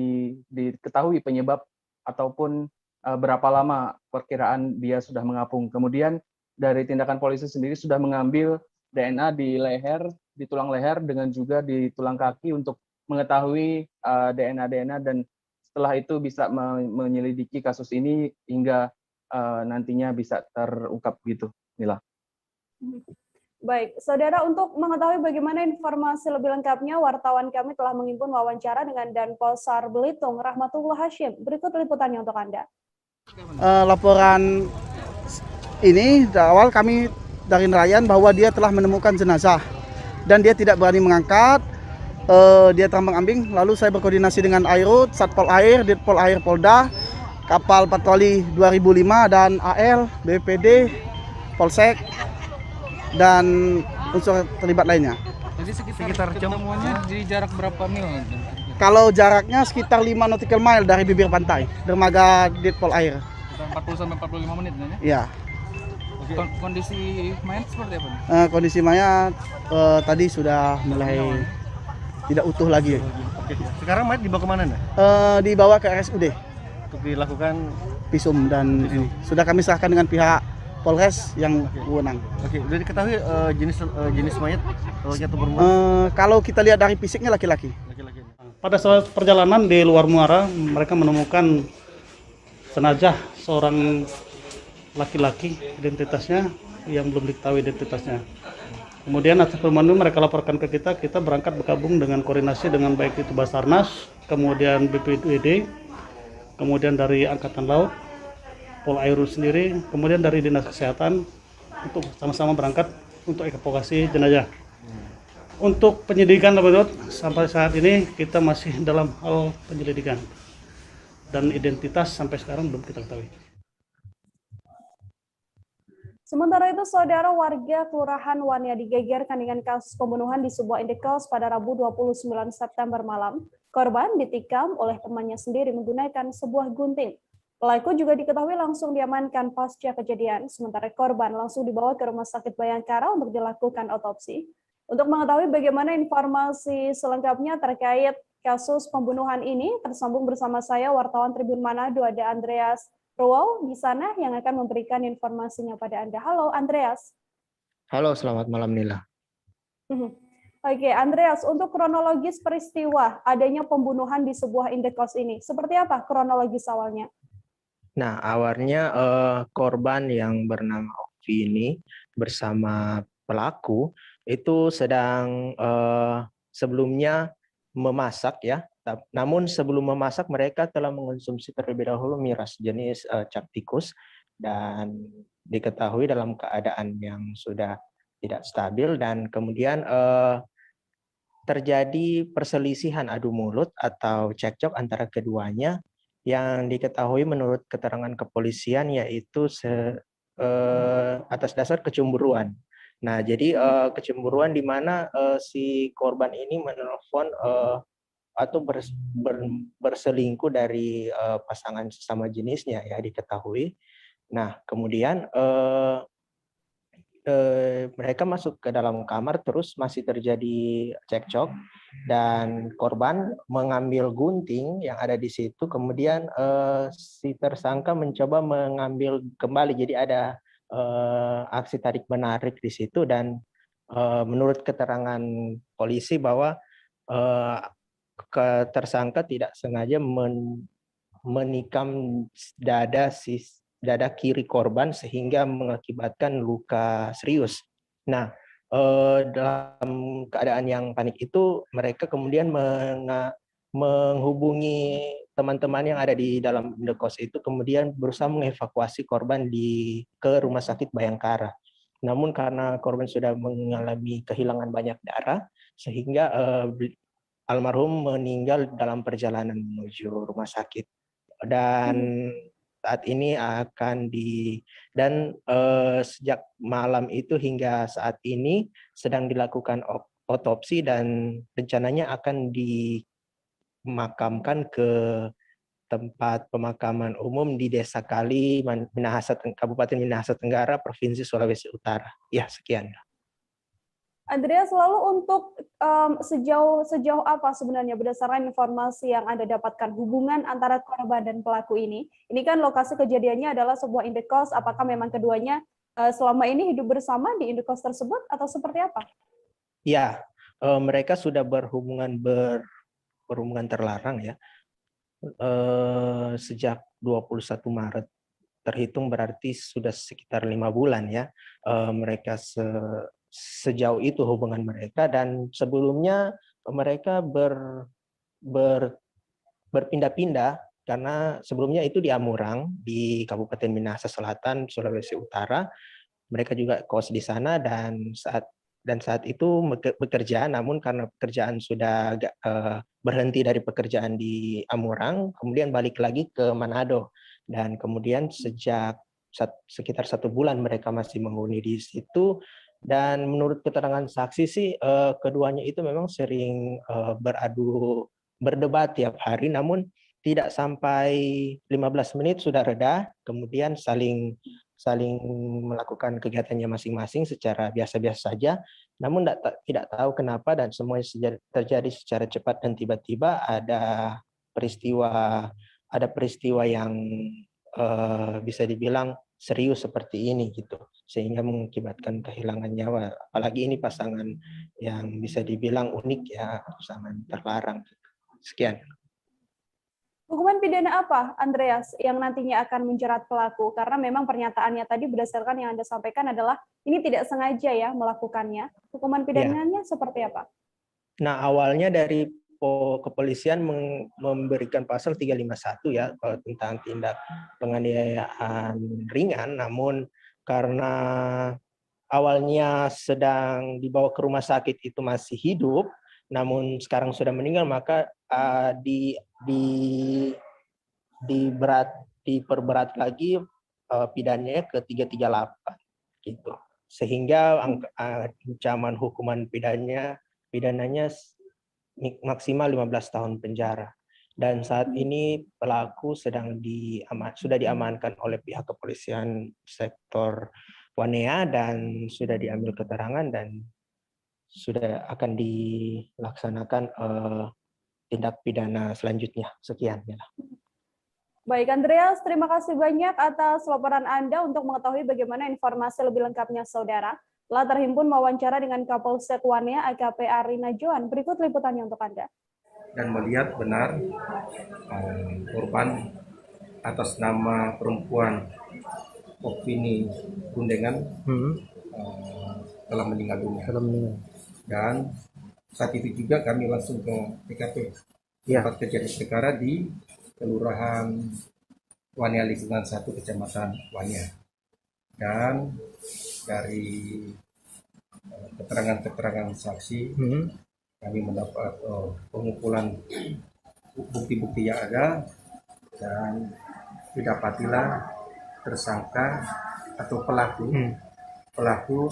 diketahui penyebab ataupun berapa lama perkiraan dia sudah mengapung. Kemudian dari tindakan polisi sendiri sudah mengambil DNA di leher, di tulang leher dengan juga di tulang kaki untuk mengetahui DNA dan setelah itu bisa menyelidiki kasus ini hingga nantinya bisa terungkap gitu, Nila. Baik, saudara, untuk mengetahui bagaimana informasi lebih lengkapnya, wartawan kami telah menghimpun wawancara dengan Danpol SAR Belitung, Rahmatullah Hashim. Berikut liputannya untuk Anda. Laporan ini awal kami dari nelayan bahwa dia telah menemukan jenazah dan dia tidak berani mengangkat. Dia terombang-ambing, lalu saya berkoordinasi dengan Airut, Satpol Air, Ditpol Air Polda, kapal patroli 2005 dan AL, BPD, Polsek, dan unsur terlibat lainnya. Jadi sekitar temuannya di jarak berapa mil? Kalau jaraknya sekitar 5 nautical mile dari bibir pantai, dermaga Ditpol Air. 40 sampai 45 menit ya? Iya. Kondisi mayat seperti apa? Kondisi mayat tadi sudah mulai tidak utuh lagi. Oke. Sekarang mayat dibawa kemana? Dibawa ke RSUD untuk dilakukan visum dan ini. Sudah kami serahkan dengan pihak Polres yang wewenang. Oke, sudah diketahui jenis mayat atau perempuan? Kalau kita lihat dari fisiknya laki-laki. Pada saat perjalanan di luar muara, mereka menemukan jenazah seorang laki-laki, identitasnya yang belum diketahui identitasnya. Kemudian atas permohonan mereka laporkan ke kita berangkat bergabung dengan koordinasi dengan baik itu Basarnas, kemudian BPD, kemudian dari Angkatan Laut, Pol Air sendiri, kemudian dari Dinas Kesehatan untuk sama-sama berangkat untuk evakuasi jenazah. Untuk penyelidikan sampai saat ini kita masih dalam hal penyelidikan dan identitas sampai sekarang belum kita ketahui. Sementara itu, saudara, warga Kelurahan Wania digegerkan dengan kasus pembunuhan di sebuah indekos pada Rabu 29 September malam. Korban ditikam oleh temannya sendiri menggunakan sebuah gunting. Pelaku juga diketahui langsung diamankan pasca kejadian, sementara korban langsung dibawa ke Rumah Sakit Bayangkara untuk dilakukan otopsi. Untuk mengetahui bagaimana informasi selengkapnya terkait kasus pembunuhan ini, tersambung bersama saya wartawan Tribun Manado, ada Andreas Wow di sana yang akan memberikan informasinya pada Anda. Halo Andreas. Halo, selamat malam Nila. Oke, Andreas, untuk kronologis peristiwa adanya pembunuhan di sebuah indekos ini, seperti apa kronologis awalnya? Nah, awalnya korban yang bernama Ovi ini bersama pelaku itu sedang sebelumnya memasak ya. Namun sebelum memasak mereka telah mengonsumsi terlebih dahulu miras jenis cap tikus dan diketahui dalam keadaan yang sudah tidak stabil dan kemudian terjadi perselisihan adu mulut atau cekcok antara keduanya yang diketahui menurut keterangan kepolisian yaitu atas dasar kecemburuan. Nah, jadi kecemburuan di mana si korban ini menelpon atau berselingkuh dari pasangan sesama jenisnya ya diketahui. Nah, kemudian mereka masuk ke dalam kamar terus masih terjadi cekcok dan korban mengambil gunting yang ada di situ. Kemudian si tersangka mencoba mengambil kembali. Jadi ada aksi tarik menarik di situ dan menurut keterangan polisi bahwa tersangka tidak sengaja menikam dada kiri korban sehingga mengakibatkan luka serius. Nah, dalam keadaan yang panik itu mereka kemudian menghubungi teman-teman yang ada di dalam indekos itu kemudian berusaha mengevakuasi korban ke rumah sakit Bayangkara. Namun karena korban sudah mengalami kehilangan banyak darah, sehingga almarhum meninggal dalam perjalanan menuju rumah sakit. Dan saat ini sejak malam itu hingga saat ini sedang dilakukan otopsi dan rencananya akan dimakamkan ke tempat pemakaman umum di Desa Kali, Kabupaten Minahasa Tenggara, Provinsi Sulawesi Utara. Ya, sekian. Andreas, lalu untuk sejauh apa sebenarnya berdasarkan informasi yang Anda dapatkan hubungan antara korban dan pelaku ini? Ini kan lokasi kejadiannya adalah sebuah indekos, apakah memang keduanya selama ini hidup bersama di indekos tersebut atau seperti apa? Ya, mereka sudah berhubungan terlarang ya. Sejak 21 Maret terhitung berarti sudah sekitar 5 bulan ya. Mereka sejauh itu hubungan mereka, dan sebelumnya mereka berpindah-pindah karena sebelumnya itu di Amurang di Kabupaten Minahasa Selatan, Sulawesi Utara. Mereka juga kos di sana dan saat itu bekerja, namun karena pekerjaan sudah berhenti dari pekerjaan di Amurang, kemudian balik lagi ke Manado, dan kemudian sejak sekitar 1 bulan mereka masih menghuni di situ. Dan menurut keterangan saksi sih keduanya itu memang sering berdebat tiap hari, namun tidak sampai 15 menit sudah reda, kemudian saling melakukan kegiatannya masing-masing secara biasa-biasa saja, namun tidak tahu kenapa dan semuanya terjadi secara cepat dan tiba-tiba ada peristiwa yang bisa dibilang serius seperti ini gitu, sehingga mengakibatkan kehilangan nyawa. Apalagi ini pasangan yang bisa dibilang unik ya, pasangan terlarang. Sekian. Hukuman pidana apa, Andreas, yang nantinya akan menjerat pelaku? Karena memang pernyataannya tadi berdasarkan yang Anda sampaikan adalah ini tidak sengaja ya melakukannya. Hukuman pidananya seperti apa? Nah, awalnya dari kepolisian memberikan pasal 351 ya tentang tindak penganiayaan ringan, namun karena awalnya sedang dibawa ke rumah sakit itu masih hidup, namun sekarang sudah meninggal, maka diperberat lagi pidananya ke 338 gitu, sehingga ancaman hukuman pidananya maksimal 15 tahun penjara. Dan saat ini pelaku sudah diamankan oleh pihak kepolisian sektor Wanea dan sudah diambil keterangan dan sudah akan dilaksanakan tindak pidana selanjutnya. Sekian. Baik, Andreas, terima kasih banyak atas laporan Anda. Untuk mengetahui bagaimana informasi lebih lengkapnya, saudara, telah terhimpun wawancara dengan Kapolsek Wanea AKP Arina Johan. Berikut liputannya untuk Anda. Dan melihat benar korban atas nama perempuan Opini Gundengan telah meninggal dunia. Dan saat itu juga kami langsung ke TKP tempat kejadian perkara di Kelurahan Wanea Lingkungan 1 Kecamatan Wanea. Dan dari keterangan saksi kami mendapat pengumpulan bukti-bukti yang ada dan didapatilah tersangka atau pelaku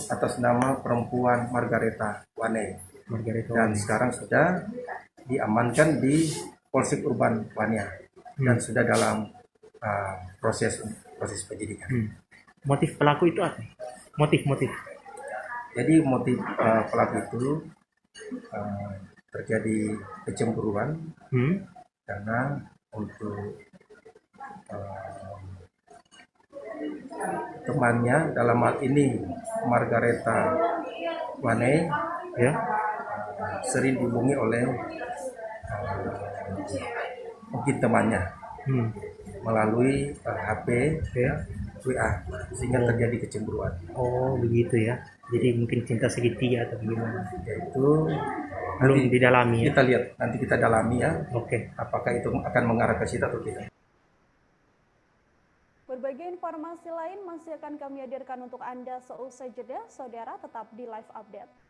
atas nama perempuan Margareta Wane, dan sekarang sudah diamankan di Polsek Urban Wanea dan sudah dalam proses penyidikan. Motif pelaku itu apa? Motif. Jadi motif pelaku itu terjadi kecemburuan karena untuk temannya, dalam hal ini Margareta Wane, sering dihubungi oleh mungkin temannya melalui HP, WA, sehingga terjadi kecemburuan. Oh begitu ya. Jadi mungkin cinta segitiga atau gimana? Yaitu Belum didalami ya? Kita lihat, nanti kita dalami ya. Oke. Apakah itu akan mengarah ke situ atau tidak. Berbagai informasi lain masih akan kami hadirkan untuk Anda seusai jeda. Saudara tetap di Live Update.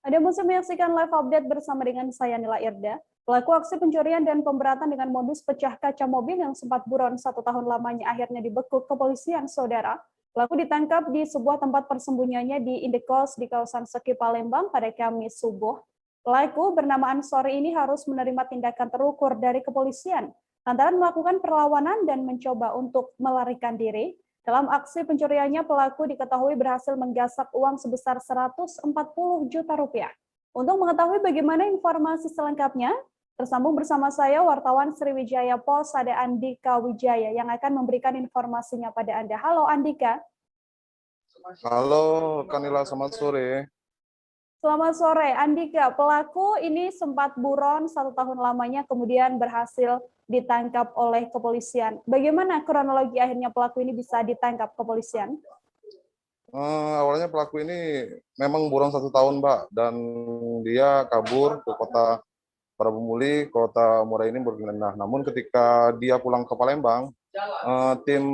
Anda masih menyaksikan live update bersama dengan saya Nila Irda. Pelaku aksi pencurian dan pemberatan dengan modus pecah kaca mobil yang sempat buron 1 tahun lamanya akhirnya dibekuk kepolisian, saudara. Pelaku ditangkap di sebuah tempat persembunyiannya di Indekos di kawasan Seki Palembang pada Kamis subuh. Pelaku bernama Ansori ini harus menerima tindakan terukur dari kepolisian lantaran melakukan perlawanan dan mencoba untuk melarikan diri. Dalam aksi pencuriannya, pelaku diketahui berhasil menggasak uang sebesar 140 juta rupiah. Untuk mengetahui bagaimana informasi selengkapnya, tersambung bersama saya wartawan Sriwijaya Pos ada Andika Wijaya yang akan memberikan informasinya pada Anda. Halo Andika. Halo Kanila, selamat sore. Selamat sore, Andika. Pelaku ini sempat buron 1 tahun lamanya, kemudian berhasil ditangkap oleh kepolisian. Bagaimana kronologi akhirnya pelaku ini bisa ditangkap kepolisian? Awalnya pelaku ini memang buron 1 tahun, Mbak, dan dia kabur ke kota Parabumuli, kota Muara ini bergenah. Namun ketika dia pulang ke Palembang, tim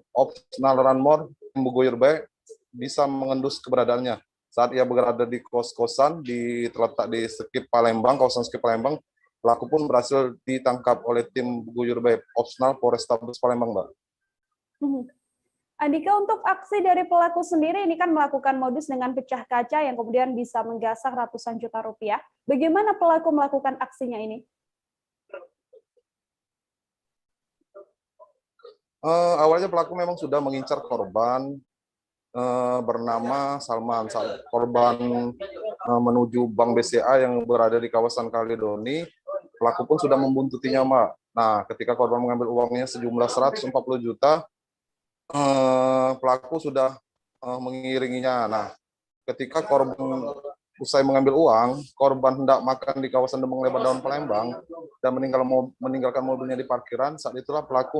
Opsional Ranmor Buguyur Bay bisa mengendus keberadaannya. Saat ia berada di kos-kosan terletak di Skip Palembang, kawasan Skip Palembang, pelaku pun berhasil ditangkap oleh tim Buguyur Bay Opsional Polrestabes Palembang, Mbak. Andika, untuk aksi dari pelaku sendiri ini kan melakukan modus dengan pecah kaca yang kemudian bisa menggasak ratusan juta rupiah. Bagaimana pelaku melakukan aksinya ini? Awalnya pelaku memang sudah mengincar korban bernama Salman. Korban menuju Bank BCA yang berada di kawasan Kaledoni. Pelaku pun sudah membuntutinya, Mbak. Nah, ketika korban mengambil uangnya sejumlah 140 juta, pelaku sudah mengiringinya. Nah, ketika korban usai mengambil uang, korban hendak makan di kawasan Demang Lebar Daun Palembang dan meninggalkan mobilnya di parkiran. Saat itulah pelaku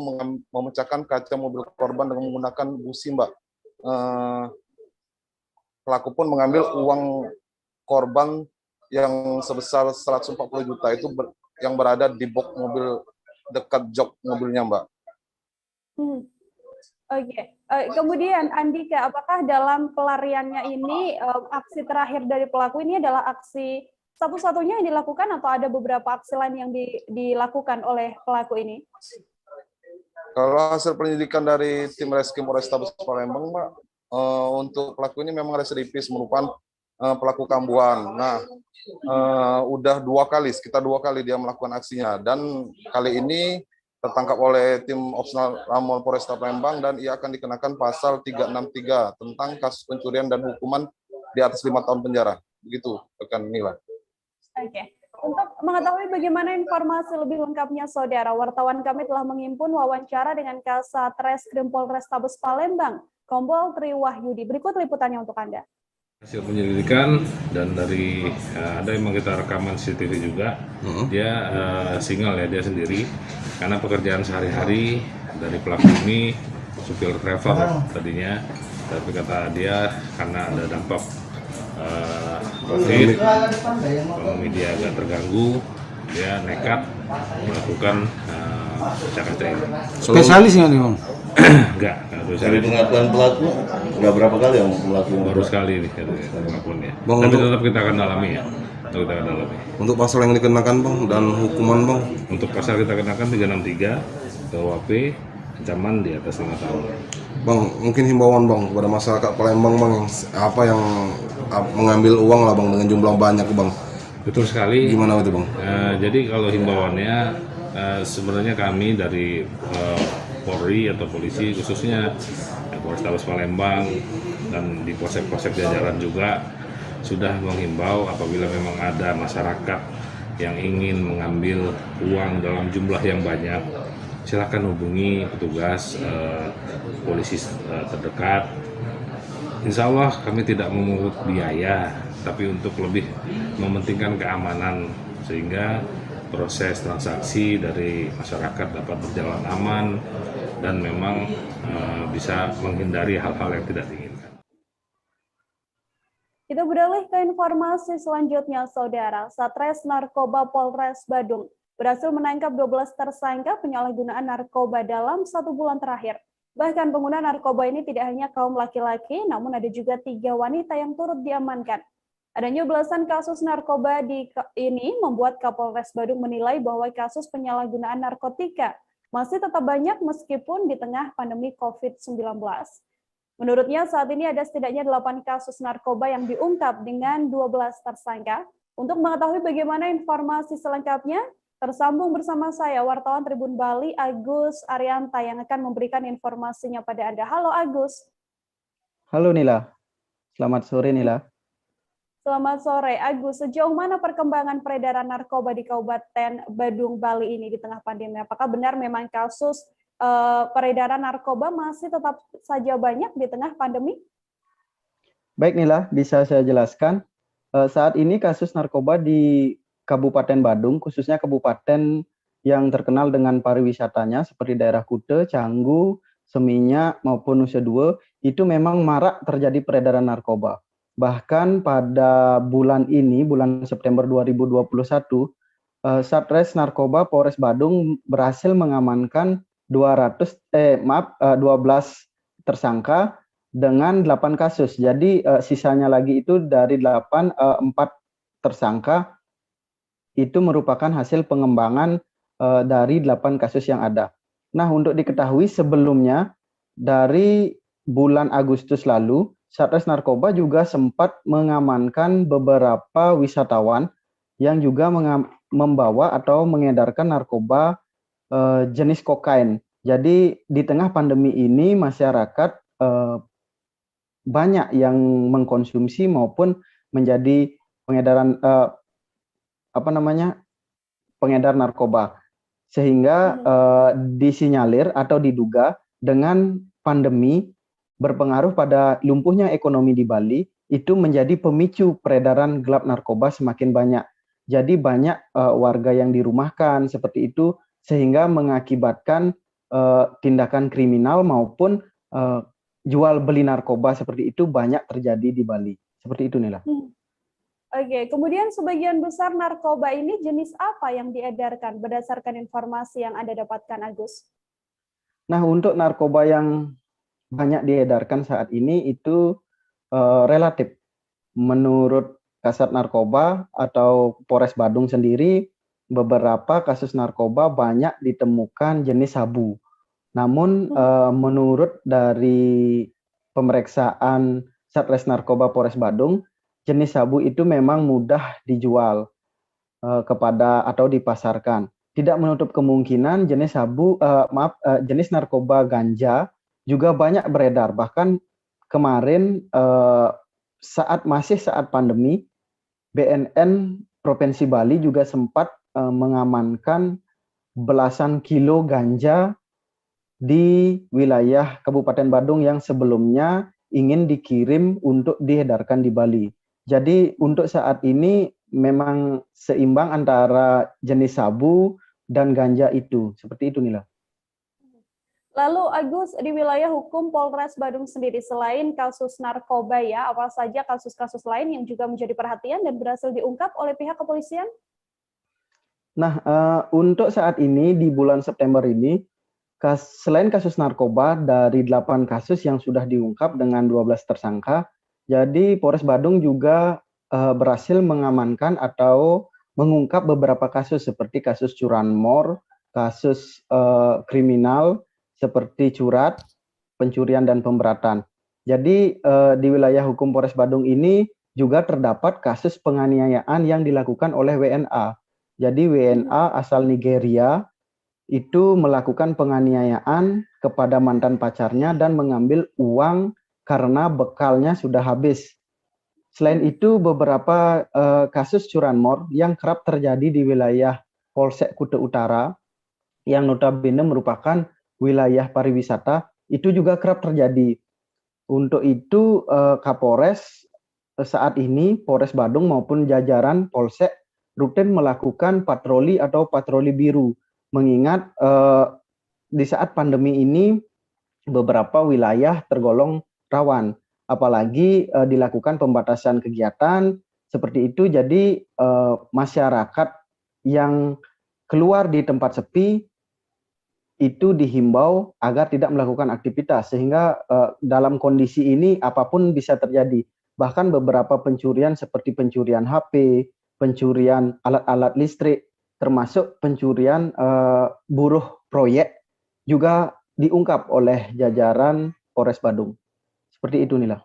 memecahkan kaca mobil korban dengan menggunakan busi, Mbak. Pelaku pun mengambil uang korban yang sebesar 140 juta itu yang berada di box mobil dekat jok mobilnya, Mbak. Oke. Kemudian Andika, apakah dalam pelariannya ini aksi terakhir dari pelaku ini adalah aksi satu-satunya yang dilakukan atau ada beberapa aksi lain yang dilakukan oleh pelaku ini? Kalau hasil penyelidikan dari tim Reskrim Polrestabes Palembang, Mbak, untuk pelaku ini memang residivis merupakan pelaku kambuhan. Nah, sekitar dua kali dia melakukan aksinya, dan kali ini tertangkap oleh tim Opsional Ranmor Polresta Palembang dan ia akan dikenakan pasal 363 tentang kasus pencurian dan hukuman di atas 5 tahun penjara. Begitu, rekan Nila. Oke. Untuk mengetahui bagaimana informasi lebih lengkapnya, Saudara, wartawan kami telah menghimpun wawancara dengan Kasat Reskrim Polrestabes Palembang, Kompol Tri Wahyudi. Berikut liputannya untuk Anda. Hasil penyelidikan dan dari ada memang kita rekaman CCTV juga, dia single ya, dia sendiri, karena pekerjaan sehari-hari dari pelaku ini supir travel tadinya, tapi kata dia karena ada dampak COVID, ekonomi dia agak terganggu, dia nekat melakukan pecah kaca ini. Spesialis nggak nih, Bang? Enggak. Dari pengakuan pelaku, nggak berapa kali yang melakukan? Baru sekali nih pengakuannya. Tapi tetap kita akan dalami ya. Kita akan dalami. Untuk pasal yang dikenakan, Bang, dan hukuman, Bang? Untuk pasal kita kenakan 363 KUHP, ancaman di atas 5 tahun. Bang, mungkin himbauan, Bang, kepada masyarakat Palembang, Bang, yang mengambil uang lah, Bang, dengan jumlah banyak, Bang. Betul sekali. Gimana itu, Bang? Jadi kalau himbauannya sebenarnya kami dari Polri atau polisi khususnya Polrestabes Palembang dan di polsek-polsek jajaran juga sudah menghimbau apabila memang ada masyarakat yang ingin mengambil uang dalam jumlah yang banyak, silakan hubungi petugas polisi terdekat. Insya Allah kami tidak memungut biaya, tapi untuk lebih mementingkan keamanan sehingga proses transaksi dari masyarakat dapat berjalan aman dan memang bisa menghindari hal-hal yang tidak diinginkan. Kita beralih ke informasi selanjutnya, Saudara. Satres Narkoba Polres Badung berhasil menangkap 12 tersangka penyalahgunaan narkoba dalam 1 bulan terakhir. Bahkan pengguna narkoba ini tidak hanya kaum laki-laki, namun ada juga 3 wanita yang turut diamankan. Adanya belasan kasus narkoba ini membuat Kapolres Badung menilai bahwa kasus penyalahgunaan narkotika masih tetap banyak meskipun di tengah pandemi COVID-19. Menurutnya saat ini ada setidaknya 8 kasus narkoba yang diungkap dengan 12 tersangka. Untuk mengetahui bagaimana informasi selengkapnya, tersambung bersama saya wartawan Tribun Bali Agus Arianta yang akan memberikan informasinya pada Anda. Halo Agus. Halo Nila. Selamat sore Nila. Selamat sore, Agus. Sejauh mana perkembangan peredaran narkoba di Kabupaten Badung, Bali ini di tengah pandemi? Apakah benar memang kasus peredaran narkoba masih tetap saja banyak di tengah pandemi? Baik Nila, bisa saya jelaskan. Saat ini kasus narkoba di Kabupaten Badung, khususnya kabupaten yang terkenal dengan pariwisatanya seperti daerah Kute, Canggu, Seminyak maupun Nusa Dua, itu memang marak terjadi peredaran narkoba. Bahkan pada bulan ini, bulan September 2021, Satres Narkoba Polres Badung berhasil mengamankan 12 tersangka dengan 8 kasus. Jadi sisanya lagi itu dari 4 tersangka itu merupakan hasil pengembangan dari 8 kasus yang ada. Nah, untuk diketahui sebelumnya dari bulan Agustus lalu, Satres Narkoba juga sempat mengamankan beberapa wisatawan yang juga membawa atau mengedarkan narkoba jenis kokain. Jadi di tengah pandemi ini masyarakat banyak yang mengkonsumsi maupun menjadi pengedar narkoba, sehingga disinyalir atau diduga dengan pandemi berpengaruh pada lumpuhnya ekonomi di Bali itu menjadi pemicu peredaran gelap narkoba semakin banyak. Jadi banyak warga yang dirumahkan seperti itu, sehingga mengakibatkan tindakan kriminal maupun jual beli narkoba seperti itu banyak terjadi di Bali. Seperti itu, Nila. Oke, kemudian sebagian besar narkoba ini jenis apa yang diedarkan berdasarkan informasi yang Anda dapatkan, Agus? Nah, untuk narkoba yang banyak diedarkan saat ini itu relatif. Menurut Kasat Narkoba atau Polres Badung sendiri, beberapa kasus narkoba banyak ditemukan jenis sabu. Namun menurut dari pemeriksaan Satres Narkoba Polres Badung, jenis sabu itu memang mudah dijual kepada atau dipasarkan. Tidak menutup kemungkinan jenis jenis narkoba ganja juga banyak beredar. Bahkan kemarin saat pandemi, BNN Provinsi Bali juga sempat mengamankan belasan kilo ganja di wilayah Kabupaten Badung yang sebelumnya ingin dikirim untuk diedarkan di Bali. Jadi untuk saat ini memang seimbang antara jenis sabu dan ganja itu. Seperti itu, Nila. Lalu Agus, di wilayah hukum Polres Badung sendiri, selain kasus narkoba ya, apa saja kasus-kasus lain yang juga menjadi perhatian dan berhasil diungkap oleh pihak kepolisian? Nah, untuk saat ini di bulan September ini, selain kasus narkoba dari 8 kasus yang sudah diungkap dengan 12 tersangka, jadi Polres Badung juga berhasil mengamankan atau mengungkap beberapa kasus seperti kasus curanmor, kasus kriminal seperti curat, pencurian dan pemberatan. Jadi di wilayah hukum Polres Badung ini juga terdapat kasus penganiayaan yang dilakukan oleh WNA. Jadi WNA asal Nigeria itu melakukan penganiayaan kepada mantan pacarnya dan mengambil uang karena bekalnya sudah habis. Selain itu, beberapa kasus curanmor yang kerap terjadi di wilayah Polsek Kute Utara, yang notabene merupakan wilayah pariwisata, itu juga kerap terjadi. Untuk itu, Kapolres saat ini, Polres Badung maupun jajaran Polsek rutin melakukan patroli atau patroli biru, mengingat di saat pandemi ini beberapa wilayah tergolong rawan, apalagi dilakukan pembatasan kegiatan seperti itu. Jadi masyarakat yang keluar di tempat sepi itu dihimbau agar tidak melakukan aktivitas, sehingga dalam kondisi ini apapun bisa terjadi. Bahkan beberapa pencurian seperti pencurian HP, pencurian alat-alat listrik, termasuk pencurian buruh proyek juga diungkap oleh jajaran Polres Badung. Seperti itu, Nila.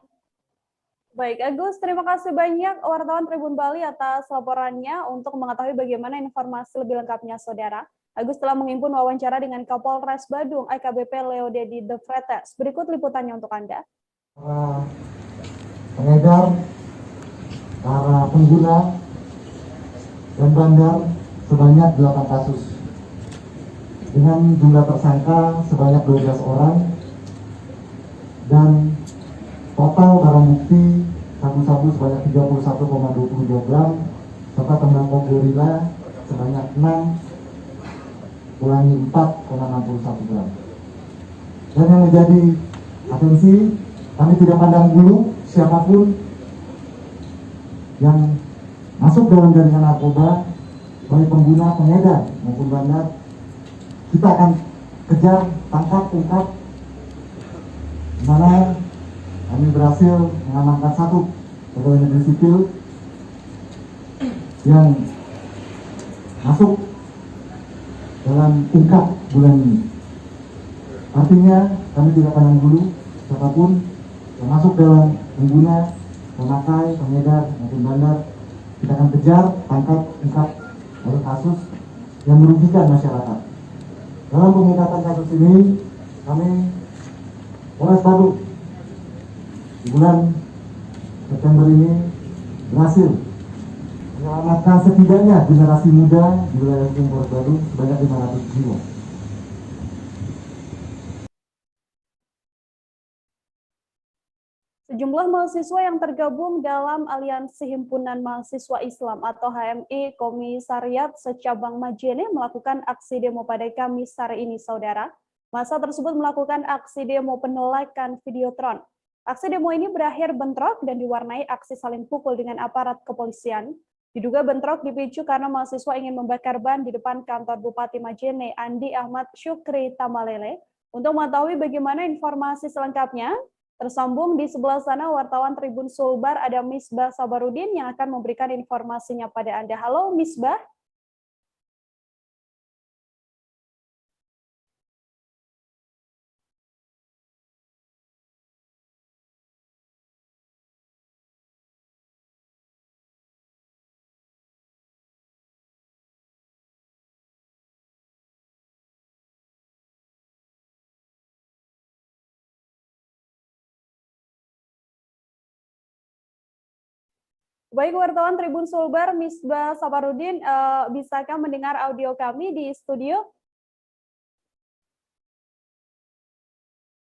Baik, Agus, terima kasih banyak wartawan Tribun Bali atas laporannya. Untuk mengetahui bagaimana informasi lebih lengkapnya, Saudara, Agus telah menghimpun wawancara dengan Kapolres Badung, AKBP Leo Dedi De Vretes. Berikut liputannya untuk Anda. Para pengedar, para pengguna, dan bandar sebanyak 8 kasus. Dengan jumlah tersangka sebanyak 12 orang. Dan total barang bukti sabu-sabu sebanyak 31,23 gram, serta tembakau gorila sebanyak 6 kurangi 4,61 gram. Dan yang menjadi atensi, kami tidak pandang bulu siapapun yang masuk dalam jaringan narkoba, baik pengguna, pengedar maupun bandar. Kita akan kejar, tangkap, ungkap, di mana kami berhasil mengamankan 1 pegawai negeri sipil yang masuk dalam ungkap bulan ini. Artinya kami tidak pandang bulu siapapun yang masuk dalam pengguna, pemakai, pengedar maupun bandar. Kita akan kejar, tangkap, ungkap oleh kasus yang merugikan masyarakat. Dalam pengungkapan kasus ini, kami Polres Badung di bulan September ini berhasil menyelamatkan setidaknya generasi muda di wilayah hukum Polres Badung sebanyak 500 jiwa. Sejumlah mahasiswa yang tergabung dalam Aliansi Himpunan Mahasiswa Islam atau HMI Komisariat secabang Majene melakukan aksi demo pada Kamis sore ini, saudara. Massa tersebut melakukan aksi demo penolakan Videotron. Aksi demo ini berakhir bentrok dan diwarnai aksi saling pukul dengan aparat kepolisian. Diduga bentrok dipicu karena mahasiswa ingin membakar ban di depan kantor Bupati Majene, Andi Ahmad Syukri Tamalele. Untuk mengetahui bagaimana informasi selengkapnya, tersambung di sebelah sana wartawan Tribun Sulbar ada Misbah Sabarudin yang akan memberikan informasinya pada Anda. Halo Misbah. Baik, wartawan Tribun Sulbar, Misbah Sabarudin, bisakah mendengar audio kami di studio?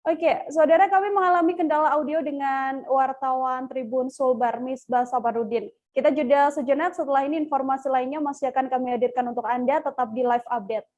Oke, saudara, kami mengalami kendala audio dengan wartawan Tribun Sulbar, Misbah Sabarudin. Kita jeda sejenak, setelah ini informasi lainnya masih akan kami hadirkan untuk Anda, tetap di live update.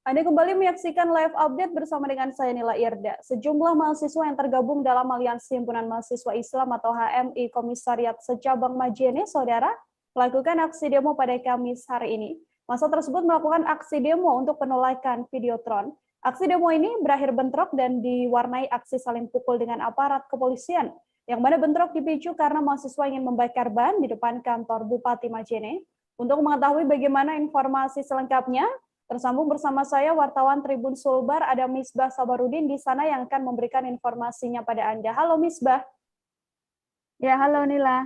Anda kembali menyaksikan live update bersama dengan saya Nila Irda. Sejumlah mahasiswa yang tergabung dalam Aliansi Himpunan Mahasiswa Islam atau HMI Komisariat Secabang Majene, Saudara, melakukan aksi demo pada Kamis hari ini. Massa tersebut melakukan aksi demo untuk penolakan Videotron. Aksi demo ini berakhir bentrok dan diwarnai aksi saling pukul dengan aparat kepolisian, yang mana bentrok dipicu karena mahasiswa ingin membakar ban di depan kantor Bupati Majene. Untuk mengetahui bagaimana informasi selengkapnya, tersambung bersama saya wartawan Tribun Sulbar, ada Misbah Sabarudin di sana yang akan memberikan informasinya pada Anda. Halo Misbah. Ya, halo Nila.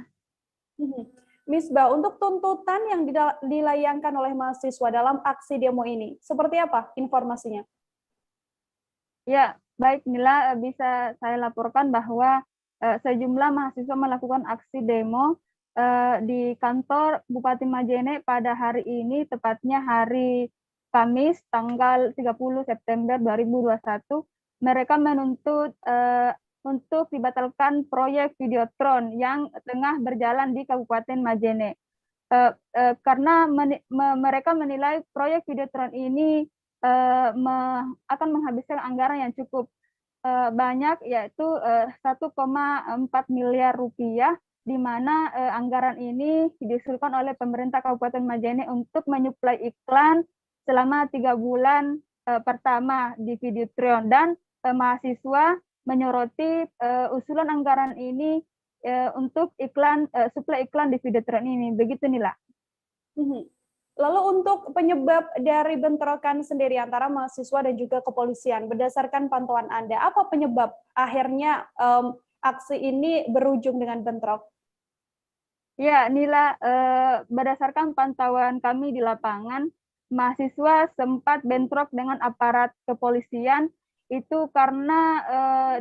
Misbah, untuk tuntutan yang dilayangkan oleh mahasiswa dalam aksi demo ini, seperti apa informasinya? Ya, baik Nila, bisa saya laporkan bahwa sejumlah mahasiswa melakukan aksi demo di kantor Bupati Majene pada hari ini, tepatnya hari Kamis tanggal 30 September 2021. Mereka menuntut untuk dibatalkan proyek Videotron yang tengah berjalan di Kabupaten Majene. Karena mereka menilai proyek Videotron ini akan menghabiskan anggaran yang cukup banyak, yaitu 1,4 miliar rupiah, di mana anggaran ini diusulkan oleh pemerintah Kabupaten Majene untuk menyuplai iklan selama 3 bulan pertama di Videotron, dan mahasiswa menyoroti usulan anggaran ini untuk suplai iklan di Videotron ini. Begitu Nila. Lalu untuk penyebab dari bentrokan sendiri antara mahasiswa dan juga kepolisian, berdasarkan pantauan Anda, apa penyebab akhirnya aksi ini berujung dengan bentrok? Ya, Nila, berdasarkan pantauan kami di lapangan, mahasiswa sempat bentrok dengan aparat kepolisian itu karena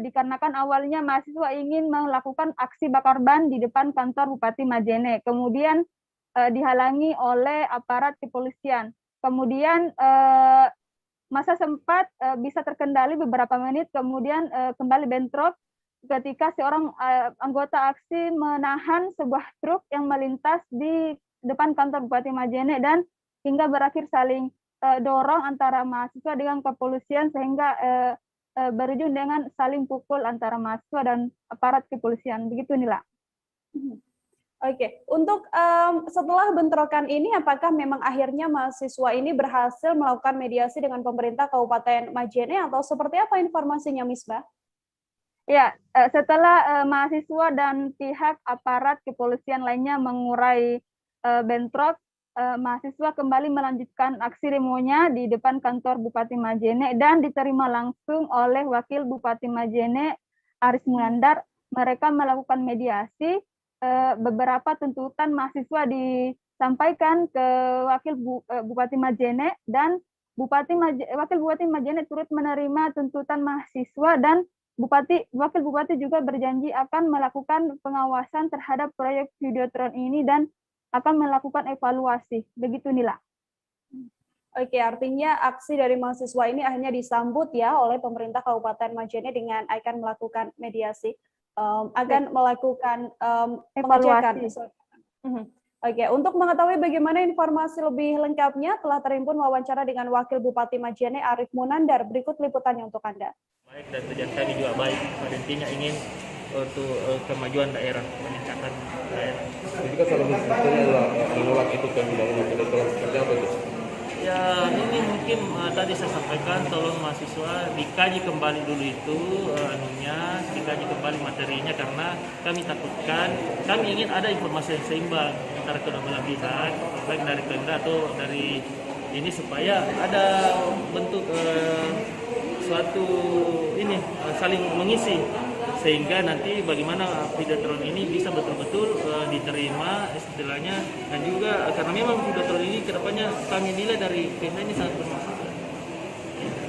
dikarenakan awalnya mahasiswa ingin melakukan aksi bakar ban di depan kantor Bupati Majene, kemudian dihalangi oleh aparat kepolisian. Kemudian masa sempat bisa terkendali beberapa menit, kemudian kembali bentrok ketika seorang anggota aksi menahan sebuah truk yang melintas di depan kantor Bupati Majene, dan hingga berakhir saling dorong antara mahasiswa dengan kepolisian, sehingga berujung dengan saling pukul antara mahasiswa dan aparat kepolisian. Begitu Nila. Oke, untuk setelah bentrokan ini, apakah memang akhirnya mahasiswa ini berhasil melakukan mediasi dengan pemerintah Kabupaten Majene, atau seperti apa informasinya, Misbah? Ya, setelah mahasiswa dan pihak aparat kepolisian lainnya mengurai bentrok, mahasiswa kembali melanjutkan aksi demonya di depan kantor Bupati Majene dan diterima langsung oleh Wakil Bupati Majene, Aris Munandar. Mereka melakukan mediasi. Beberapa tuntutan mahasiswa disampaikan ke Wakil Bupati Majene, dan Wakil Bupati Majene turut menerima tuntutan mahasiswa, dan Wakil Bupati juga berjanji akan melakukan pengawasan terhadap proyek Videotron ini dan akan melakukan evaluasi. Begitu Nila. Oke, artinya aksi dari mahasiswa ini akhirnya disambut ya oleh pemerintah Kabupaten Majene dengan akan melakukan mediasi, akan melakukan evaluasi. Oke, untuk mengetahui bagaimana informasi lebih lengkapnya, telah terhimpun wawancara dengan Wakil Bupati Majene, Arif Munandar. Berikut liputannya untuk Anda. Baik, dan tujuan kami juga baik. Pada intinya ingin untuk kemajuan daerah, peningkatan daerah. Jadi kan salah satunya adalah menolak itu pembangunan Videotron, seperti apa itu? Ya, ini mungkin tadi saya sampaikan, tolong mahasiswa dikaji kembali dulu itu dikaji kembali materinya, karena kami takutkan, kami ingin ada informasi yang seimbang antara kedua belah pihak, baik dari Pemda atau dari ini, supaya ada bentuk suatu ini saling mengisi, sehingga nanti bagaimana Videotron ini bisa betul-betul diterima istilahnya, dan juga karena memang Videotron ini kedepannya kami nilai dari Pemda ini sangat bermanfaat.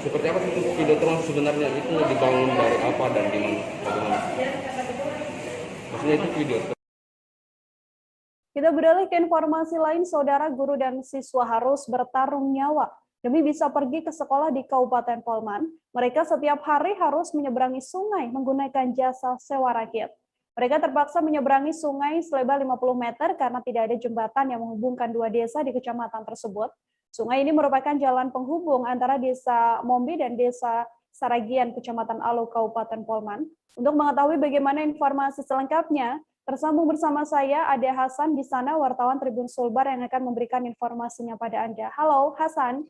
Seperti apa sih Videotron sebenarnya itu dibangun dari apa dan di mana? Bagaimana? Maksudnya itu Videotron. Kita beralih ke informasi lain, saudara, guru dan siswa harus bertarung nyawa demi bisa pergi ke sekolah di Kabupaten Polman. Mereka setiap hari harus menyeberangi sungai menggunakan jasa sewa rakit. Mereka terpaksa menyeberangi sungai selebar 50 meter karena tidak ada jembatan yang menghubungkan dua desa di kecamatan tersebut. Sungai ini merupakan jalan penghubung antara Desa Mombi dan Desa Saragian, Kecamatan Alu, Kabupaten Polman. Untuk mengetahui bagaimana informasi selengkapnya, tersambung bersama saya Ade Hasan di sana, wartawan Tribun Sulbar yang akan memberikan informasinya pada Anda. Halo, Hasan.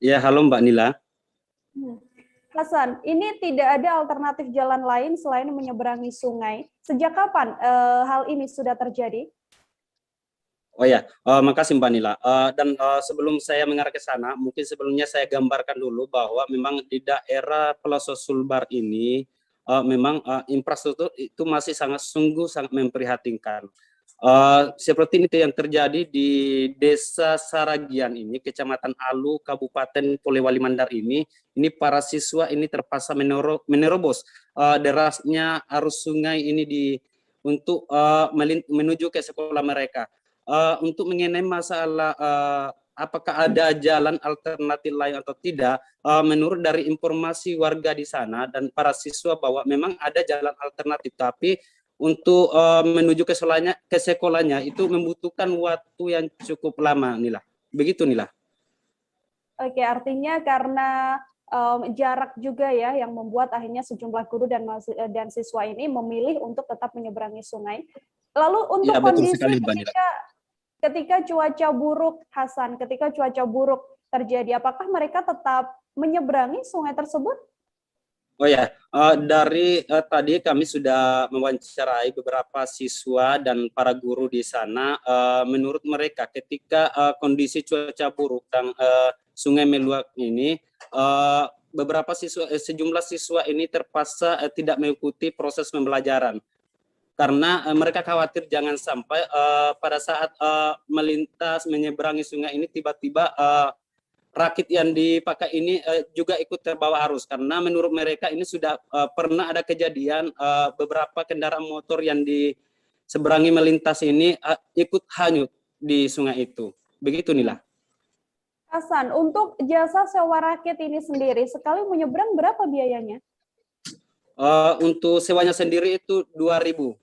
Ya, halo Mbak Nila. Hasan, ini tidak ada alternatif jalan lain selain menyeberangi sungai. Sejak kapan hal ini sudah terjadi? Oh ya, makasih Mbak Nila. Sebelum saya mengarah ke sana, mungkin sebelumnya saya gambarkan dulu bahwa memang di daerah pelosok Sulbar ini memang infrastruktur itu masih sangat memprihatinkan. Seperti ini yang terjadi di Desa Saragian ini, Kecamatan Alu, Kabupaten Polewali Mandar ini para siswa ini terpaksa menerobos derasnya arus sungai ini untuk menuju ke sekolah mereka. Untuk mengenai masalah apakah ada jalan alternatif lain atau tidak, menurut dari informasi warga di sana dan para siswa bahwa memang ada jalan alternatif, tapi untuk menuju ke sekolahnya itu membutuhkan waktu yang cukup lama, Nila. Begitu, Nila. Oke, artinya karena jarak juga ya yang membuat akhirnya sejumlah guru dan siswa ini memilih untuk tetap menyeberangi sungai. Lalu untuk kondisi ketika cuaca buruk, Hasan, ketika cuaca buruk terjadi, apakah mereka tetap menyeberangi sungai tersebut? Oh ya, tadi kami sudah mewawancarai beberapa siswa dan para guru di sana. Menurut mereka, ketika kondisi cuaca buruk dan sungai meluap ini, sejumlah siswa ini terpaksa tidak mengikuti proses pembelajaran. Karena mereka khawatir jangan sampai pada saat melintas menyeberangi sungai ini tiba-tiba rakit yang dipakai ini juga ikut terbawa arus, karena menurut mereka ini sudah pernah ada kejadian beberapa kendaraan motor yang diseberangi melintas ini ikut hanyut di sungai itu. Begitu, Nila. Hasan, untuk jasa sewa rakit ini sendiri sekali menyeberang berapa biayanya? Untuk sewanya sendiri itu 2.000.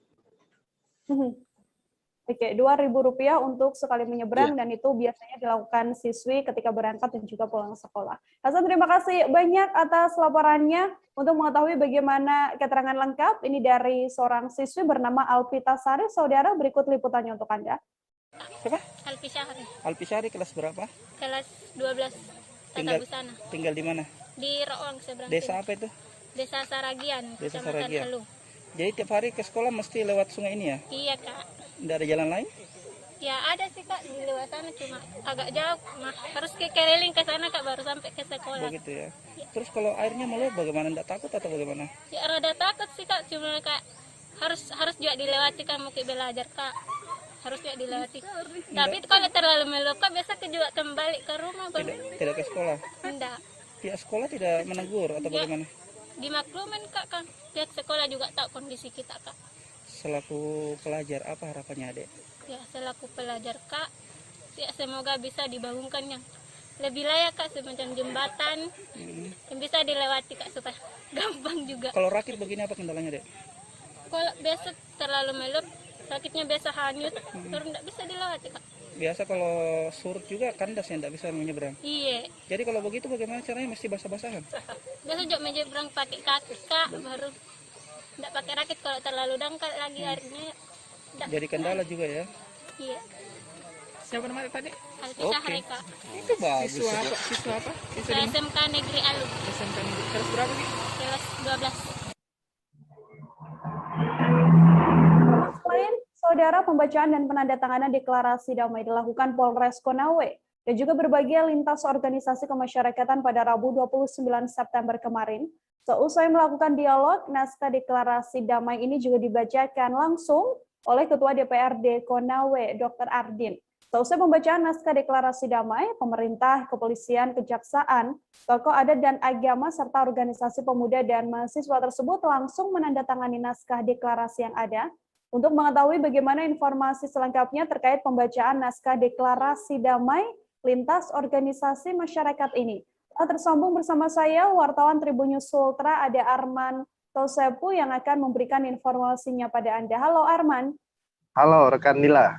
Oke, Rp2.000 untuk sekali menyeberang, dan itu biasanya dilakukan siswi ketika berangkat dan juga pulang sekolah. Hasan, terima kasih banyak atas laporannya. Untuk mengetahui bagaimana keterangan lengkap ini dari seorang siswi bernama Alpita Sari, saudara, berikut liputannya untuk Anda. Siapa? Alpisari. Alpisari kelas berapa? Kelas 12. Tinggal di mana? Di Roong seberang. Desa apa itu? Desa Saragian. Desa Saragian. Alu. Jadi tiap hari ke sekolah mesti lewat sungai ini ya? Iya, Kak. Tidak ada jalan lain? Ya ada sih, Kak, di lewat sana, cuma agak jauh. Harus keliling ke sana, Kak, baru sampai ke sekolah. Begitu ya. Terus kalau airnya meluap bagaimana? Tidak takut atau bagaimana? Ya rada takut sih, Kak, cuma Kak harus juga dilewati, kan mau belajar, Kak. Harus juga dilewati. Tapi kalau terlalu meluap, Kak, biasa juga kembali ke rumah. Tidak ke sekolah? Tidak. Pihak sekolah tidak menegur atau bagaimana? Dimaklumin, Kak, kan. Pihak sekolah juga tahu kondisi kita, Kak. Selaku pelajar, apa harapannya, Adek? Ya, selaku pelajar, Kak, ya, semoga bisa dibangunkan yang lebih layak, Kak, semacam jembatan yang bisa dilewati, Kak, supaya gampang juga. Kalau rakit begini apa kendalanya, Dek? Kalau biasa terlalu meluap, rakitnya biasa hanyut, terus tidak bisa dilewati, Kak. Biasa kalau surut juga kandas yang tidak bisa menyeberang. Iya. Jadi kalau begitu bagaimana caranya, mesti basah-basahan? Biasa juga menyeberang pakai kaki, Kak, baru tidak pakai rakit. Kalau terlalu dangkal lagi airnya. Jadi kendala juga ya? Iya. Siapa namanya tadi? Alpisari, Kak. Itu bagus. Siswa apa? SMK Negeri Alu. SMK Negeri. Kelas berapa sih? Kelas 12. Selain saudara, pembacaan dan penandatanganan deklarasi damai dilakukan Polres Konawe dan juga berbagai lintas organisasi kemasyarakatan pada Rabu 29 September kemarin. Seusai melakukan dialog, naskah deklarasi damai ini juga dibacakan langsung oleh Ketua DPRD Konawe, Dr. Ardin. Seusai pembacaan naskah deklarasi damai, pemerintah, kepolisian, kejaksaan, tokoh adat dan agama, serta organisasi pemuda dan mahasiswa tersebut langsung menandatangani naskah deklarasi yang ada. Untuk mengetahui bagaimana informasi selengkapnya terkait pembacaan naskah deklarasi damai lintas organisasi masyarakat ini, tersambung bersama saya, wartawan Tribun News Sultra, ada Arman Tosepu yang akan memberikan informasinya pada Anda. Halo Arman. Halo rekan Nila.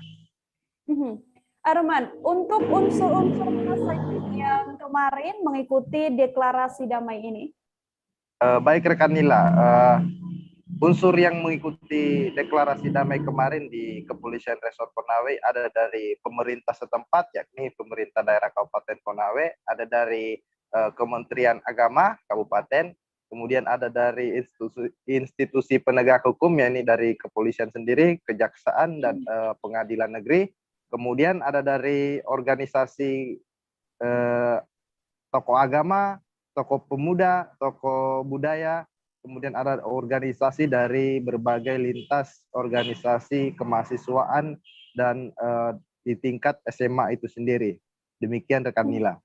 Arman, untuk unsur-unsur mana saja yang kemarin mengikuti deklarasi damai ini? Baik rekan Nila, unsur yang mengikuti deklarasi damai kemarin di Kepolisian Resort Konawe ada dari pemerintah setempat, yakni pemerintah daerah Kabupaten Konawe, ada dari Kementerian Agama Kabupaten, kemudian ada dari institusi penegak hukum, yakni dari kepolisian sendiri, kejaksaan, dan pengadilan negeri. Kemudian ada dari organisasi tokoh agama, tokoh pemuda, tokoh budaya, kemudian ada organisasi dari berbagai lintas organisasi kemahasiswaan dan di tingkat SMA itu sendiri. Demikian rekan Nila.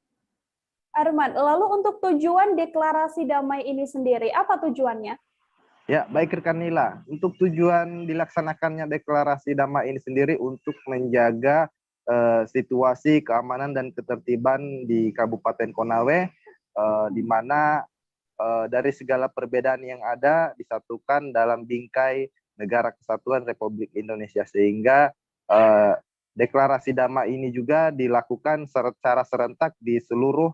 Arman, lalu untuk tujuan deklarasi damai ini sendiri, apa tujuannya? Ya, baik rekan Nila. Untuk tujuan dilaksanakannya deklarasi damai ini sendiri untuk menjaga situasi keamanan dan ketertiban di Kabupaten Konawe, di mana dari segala perbedaan yang ada disatukan dalam bingkai Negara Kesatuan Republik Indonesia, sehingga deklarasi damai ini juga dilakukan secara serentak di seluruh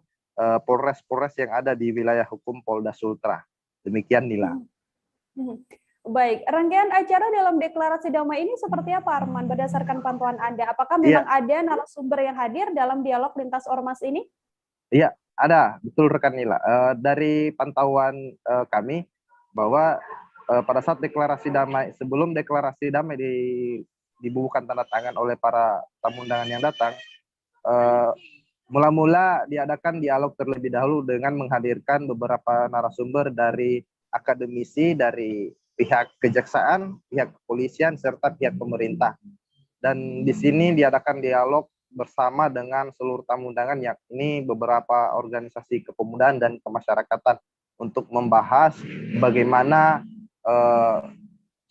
polres-polres yang ada di wilayah hukum Polda Sultra. Demikian Nila. Baik, rangkaian acara dalam deklarasi damai ini seperti apa, Arman, berdasarkan pantauan Anda? Apakah memang ada narasumber yang hadir dalam dialog lintas ormas ini? Iya, ada, betul rekan Nila. Dari pantauan kami bahwa pada saat deklarasi damai, sebelum deklarasi damai dibubuhkan tanda tangan oleh para tamu undangan yang datang, mula-mula diadakan dialog terlebih dahulu dengan menghadirkan beberapa narasumber dari akademisi, dari pihak kejaksaan, pihak kepolisian, serta pihak pemerintah. Dan di sini diadakan dialog bersama dengan seluruh tamu undangan, yakni beberapa organisasi kepemudaan dan kemasyarakatan, untuk membahas bagaimana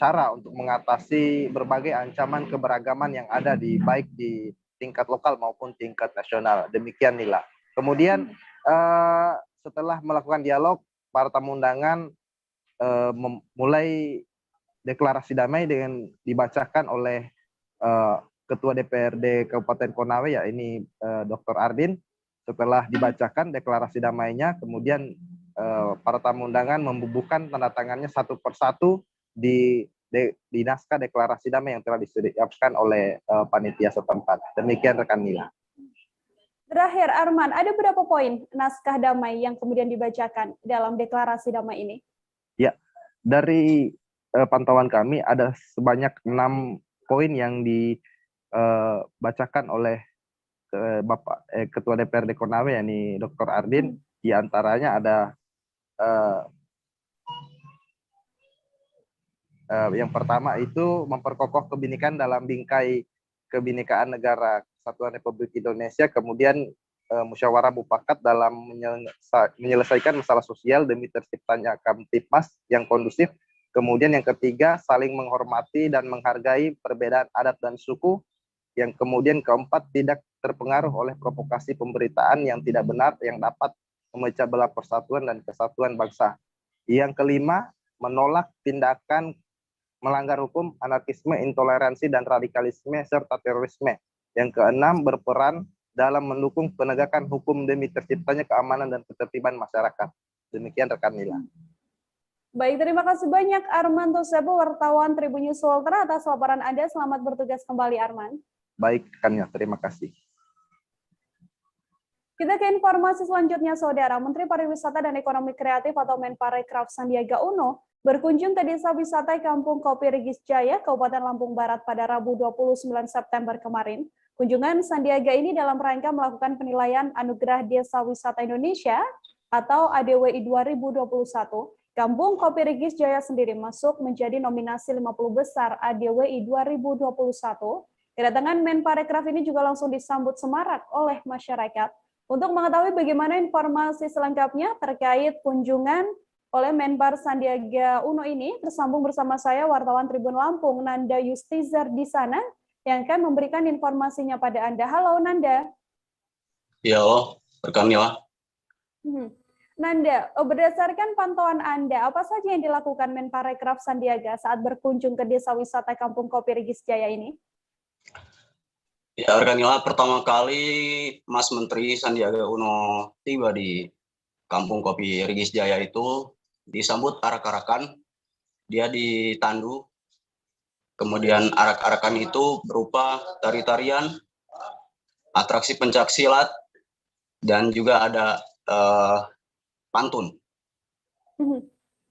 cara untuk mengatasi berbagai ancaman keberagaman yang ada baik di tingkat lokal maupun tingkat nasional. Demikian Nila. Kemudian setelah melakukan dialog, para tamu undangan mulai deklarasi damai dengan dibacakan oleh Ketua DPRD Kabupaten Konawe, ya ini Dr. Ardin. Setelah dibacakan deklarasi damainya, kemudian para tamu undangan membubuhkan tanda tangannya satu persatu di naskah deklarasi damai yang telah disiapkan oleh panitia setempat. Demikian rekan Nila. Terakhir, Arman, ada berapa poin naskah damai yang kemudian dibacakan dalam deklarasi damai ini? Ya, dari pantauan kami ada sebanyak 6 poin yang dibacakan oleh Bapak Ketua DPRD Konawe, yakni Dr. Ardin. Di antaranya ada yang pertama itu memperkokoh kebinekaan dalam bingkai kebinekaan Negara Kesatuan Republik Indonesia, kemudian musyawarah mufakat dalam menyelesaikan masalah sosial demi terciptanya Kamtipmas yang kondusif. Kemudian yang ketiga, saling menghormati dan menghargai perbedaan adat dan suku. Yang kemudian keempat, tidak terpengaruh oleh provokasi pemberitaan yang tidak benar yang dapat memecah belah persatuan dan kesatuan bangsa. Yang kelima, menolak tindakan melanggar hukum, anarkisme, intoleransi, dan radikalisme, serta terorisme. Yang keenam, berperan dalam mendukung penegakan hukum demi terciptanya keamanan dan ketertiban masyarakat. Demikian rekan Nila. Baik, terima kasih banyak Arman Tosepo, wartawan Tribun News Sultra, atas laporan Anda. Selamat bertugas kembali, Arman. Baik, rekan Nila, terima kasih. Kita ke informasi selanjutnya, Saudara. Menteri Pariwisata dan Ekonomi Kreatif atau Menparekraf Sandiaga Uno berkunjung ke Desa Wisata Kampung Kopi Regis Jaya, Kabupaten Lampung Barat pada Rabu 29 September kemarin. Kunjungan Sandiaga ini dalam rangka melakukan penilaian Anugerah Desa Wisata Indonesia atau ADWI 2021. Kampung Kopi Regis Jaya sendiri masuk menjadi nominasi 50 besar ADWI 2021. Kedatangan Menparekraf ini juga langsung disambut semarak oleh masyarakat. Untuk mengetahui bagaimana informasi selengkapnya terkait kunjungan oleh Menpar Sandiaga Uno ini, tersambung bersama saya wartawan Tribun Lampung, Nanda Yustizer di sana, yang akan memberikan informasinya pada Anda. Halo Nanda. Ya, rekan Nila. Nanda, berdasarkan pantauan Anda, apa saja yang dilakukan Menparekraf Sandiaga saat berkunjung ke Desa Wisata Kampung Kopi Regis Jaya ini? Ya, Arkanila, pertama kali Mas Menteri Sandiaga Uno tiba di Kampung Kopi Rigis Jaya itu disambut arak-arakan, dia ditandu, kemudian arak-arakan itu berupa tari-tarian, atraksi pencak silat, dan juga ada pantun.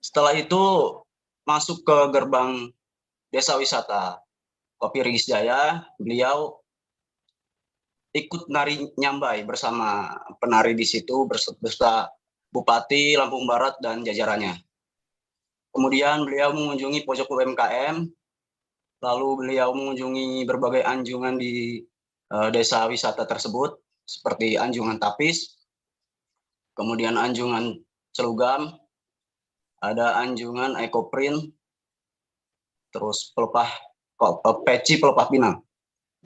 Setelah itu masuk ke gerbang Desa Wisata Kopi Rigis Jaya, beliau ikut nari nyambai bersama penari di situ beserta Bupati Lampung Barat dan jajarannya. Kemudian beliau mengunjungi pojok UMKM, lalu beliau mengunjungi berbagai anjungan di desa wisata tersebut, seperti anjungan Tapis, kemudian anjungan Celugam, ada anjungan Ekoprint, terus peci pelepah pinang,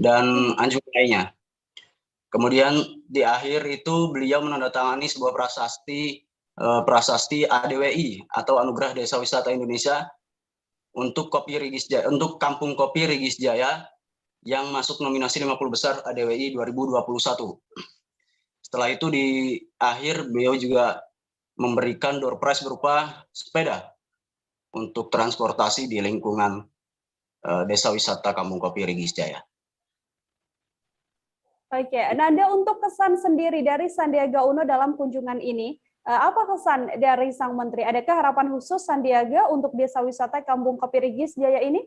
dan anjungan lainnya. Kemudian di akhir itu beliau menandatangani sebuah prasasti ADWI atau Anugerah Desa Wisata Indonesia untuk untuk Kampung Kopi Rigis Jaya yang masuk nominasi 50 besar ADWI 2021. Setelah itu di akhir beliau juga memberikan door prize berupa sepeda untuk transportasi di lingkungan Desa Wisata Kampung Kopi Rigis Jaya. Oke, Nanda, untuk kesan sendiri dari Sandiaga Uno dalam kunjungan ini, apa kesan dari Sang Menteri? Adakah harapan khusus Sandiaga untuk Desa Wisata Kampung Kopi Rigis Jaya ini?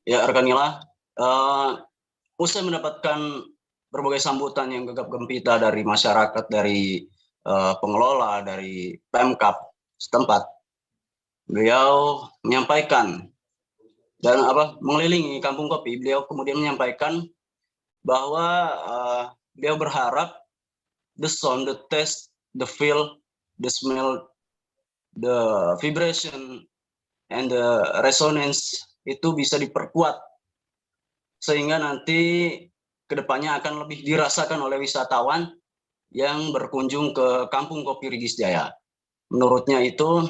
Ya, Arkanila, usai mendapatkan berbagai sambutan yang gegap gempita dari masyarakat, dari pengelola, dari Pemkab setempat, beliau menyampaikan dan mengelilingi Kampung Kopi. Beliau kemudian menyampaikan bahwa beliau berharap the sound, the taste, the feel, the smell, the vibration, and the resonance itu bisa diperkuat sehingga nanti kedepannya akan lebih dirasakan oleh wisatawan yang berkunjung ke Kampung Kopi Rigis Jaya. Menurutnya itu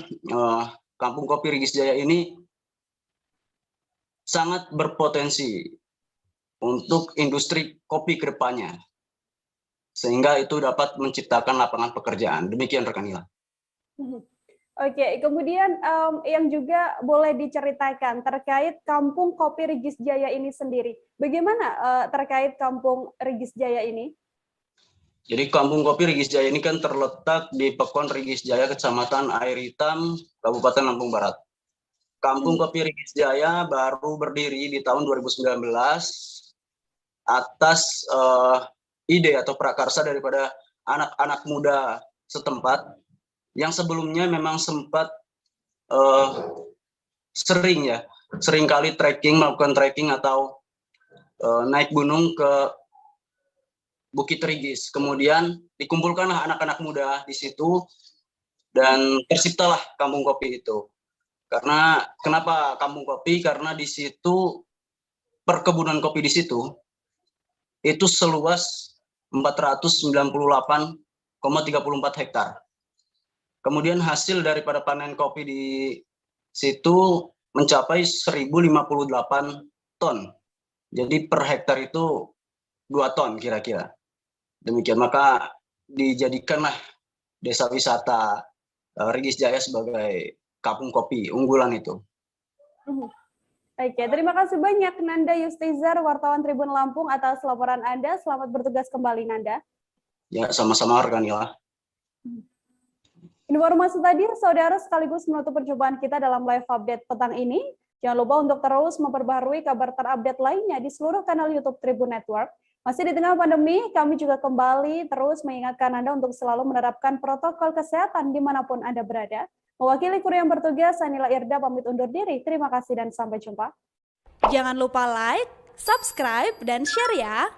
Kampung Kopi Rigis Jaya ini sangat berpotensi untuk industri kopi ke depannya, sehingga itu dapat menciptakan lapangan pekerjaan. Demikian, Rekanila. Oke, kemudian yang juga boleh diceritakan terkait Kampung Kopi Rigis Jaya ini sendiri. Bagaimana terkait Kampung Rigis Jaya ini? Jadi Kampung Kopi Rigis Jaya ini kan terletak di Pekon Rigis Jaya, Kecamatan Air Hitam, Kabupaten Lampung Barat. Kampung Kopi Rigis Jaya baru berdiri di tahun 2019 atas ide atau prakarsa daripada anak-anak muda setempat yang sebelumnya memang sempat sering kali melakukan trekking atau naik gunung ke Bukit Rigis. Kemudian dikumpulkanlah anak-anak muda di situ dan terciptalah Kampung Kopi itu. Karena kenapa Kampung Kopi? Karena di situ perkebunan kopi di situ itu seluas 498,34 hektar. Kemudian hasil daripada panen kopi di situ mencapai 1058 ton. Jadi per hektar itu 2 ton kira-kira. Demikian, maka dijadikanlah Desa Wisata Rigis Jaya sebagai Kampung Kopi unggulan itu. Oke, terima kasih banyak Nanda Yustizar, wartawan Tribun Lampung atas laporan Anda. Selamat bertugas kembali, Nanda. Ya, sama-sama Arkanila. Informasi tadi, saudara, sekaligus menutup perjumpaan kita dalam live update petang ini. Jangan lupa untuk terus memperbaharui kabar terupdate lainnya di seluruh kanal YouTube Tribun Network. Masih di tengah pandemi, kami juga kembali terus mengingatkan Anda untuk selalu menerapkan protokol kesehatan dimanapun Anda berada. Mewakili kru yang bertugas, Sanila Irda pamit undur diri. Terima kasih dan sampai jumpa. Jangan lupa like, subscribe, dan share ya.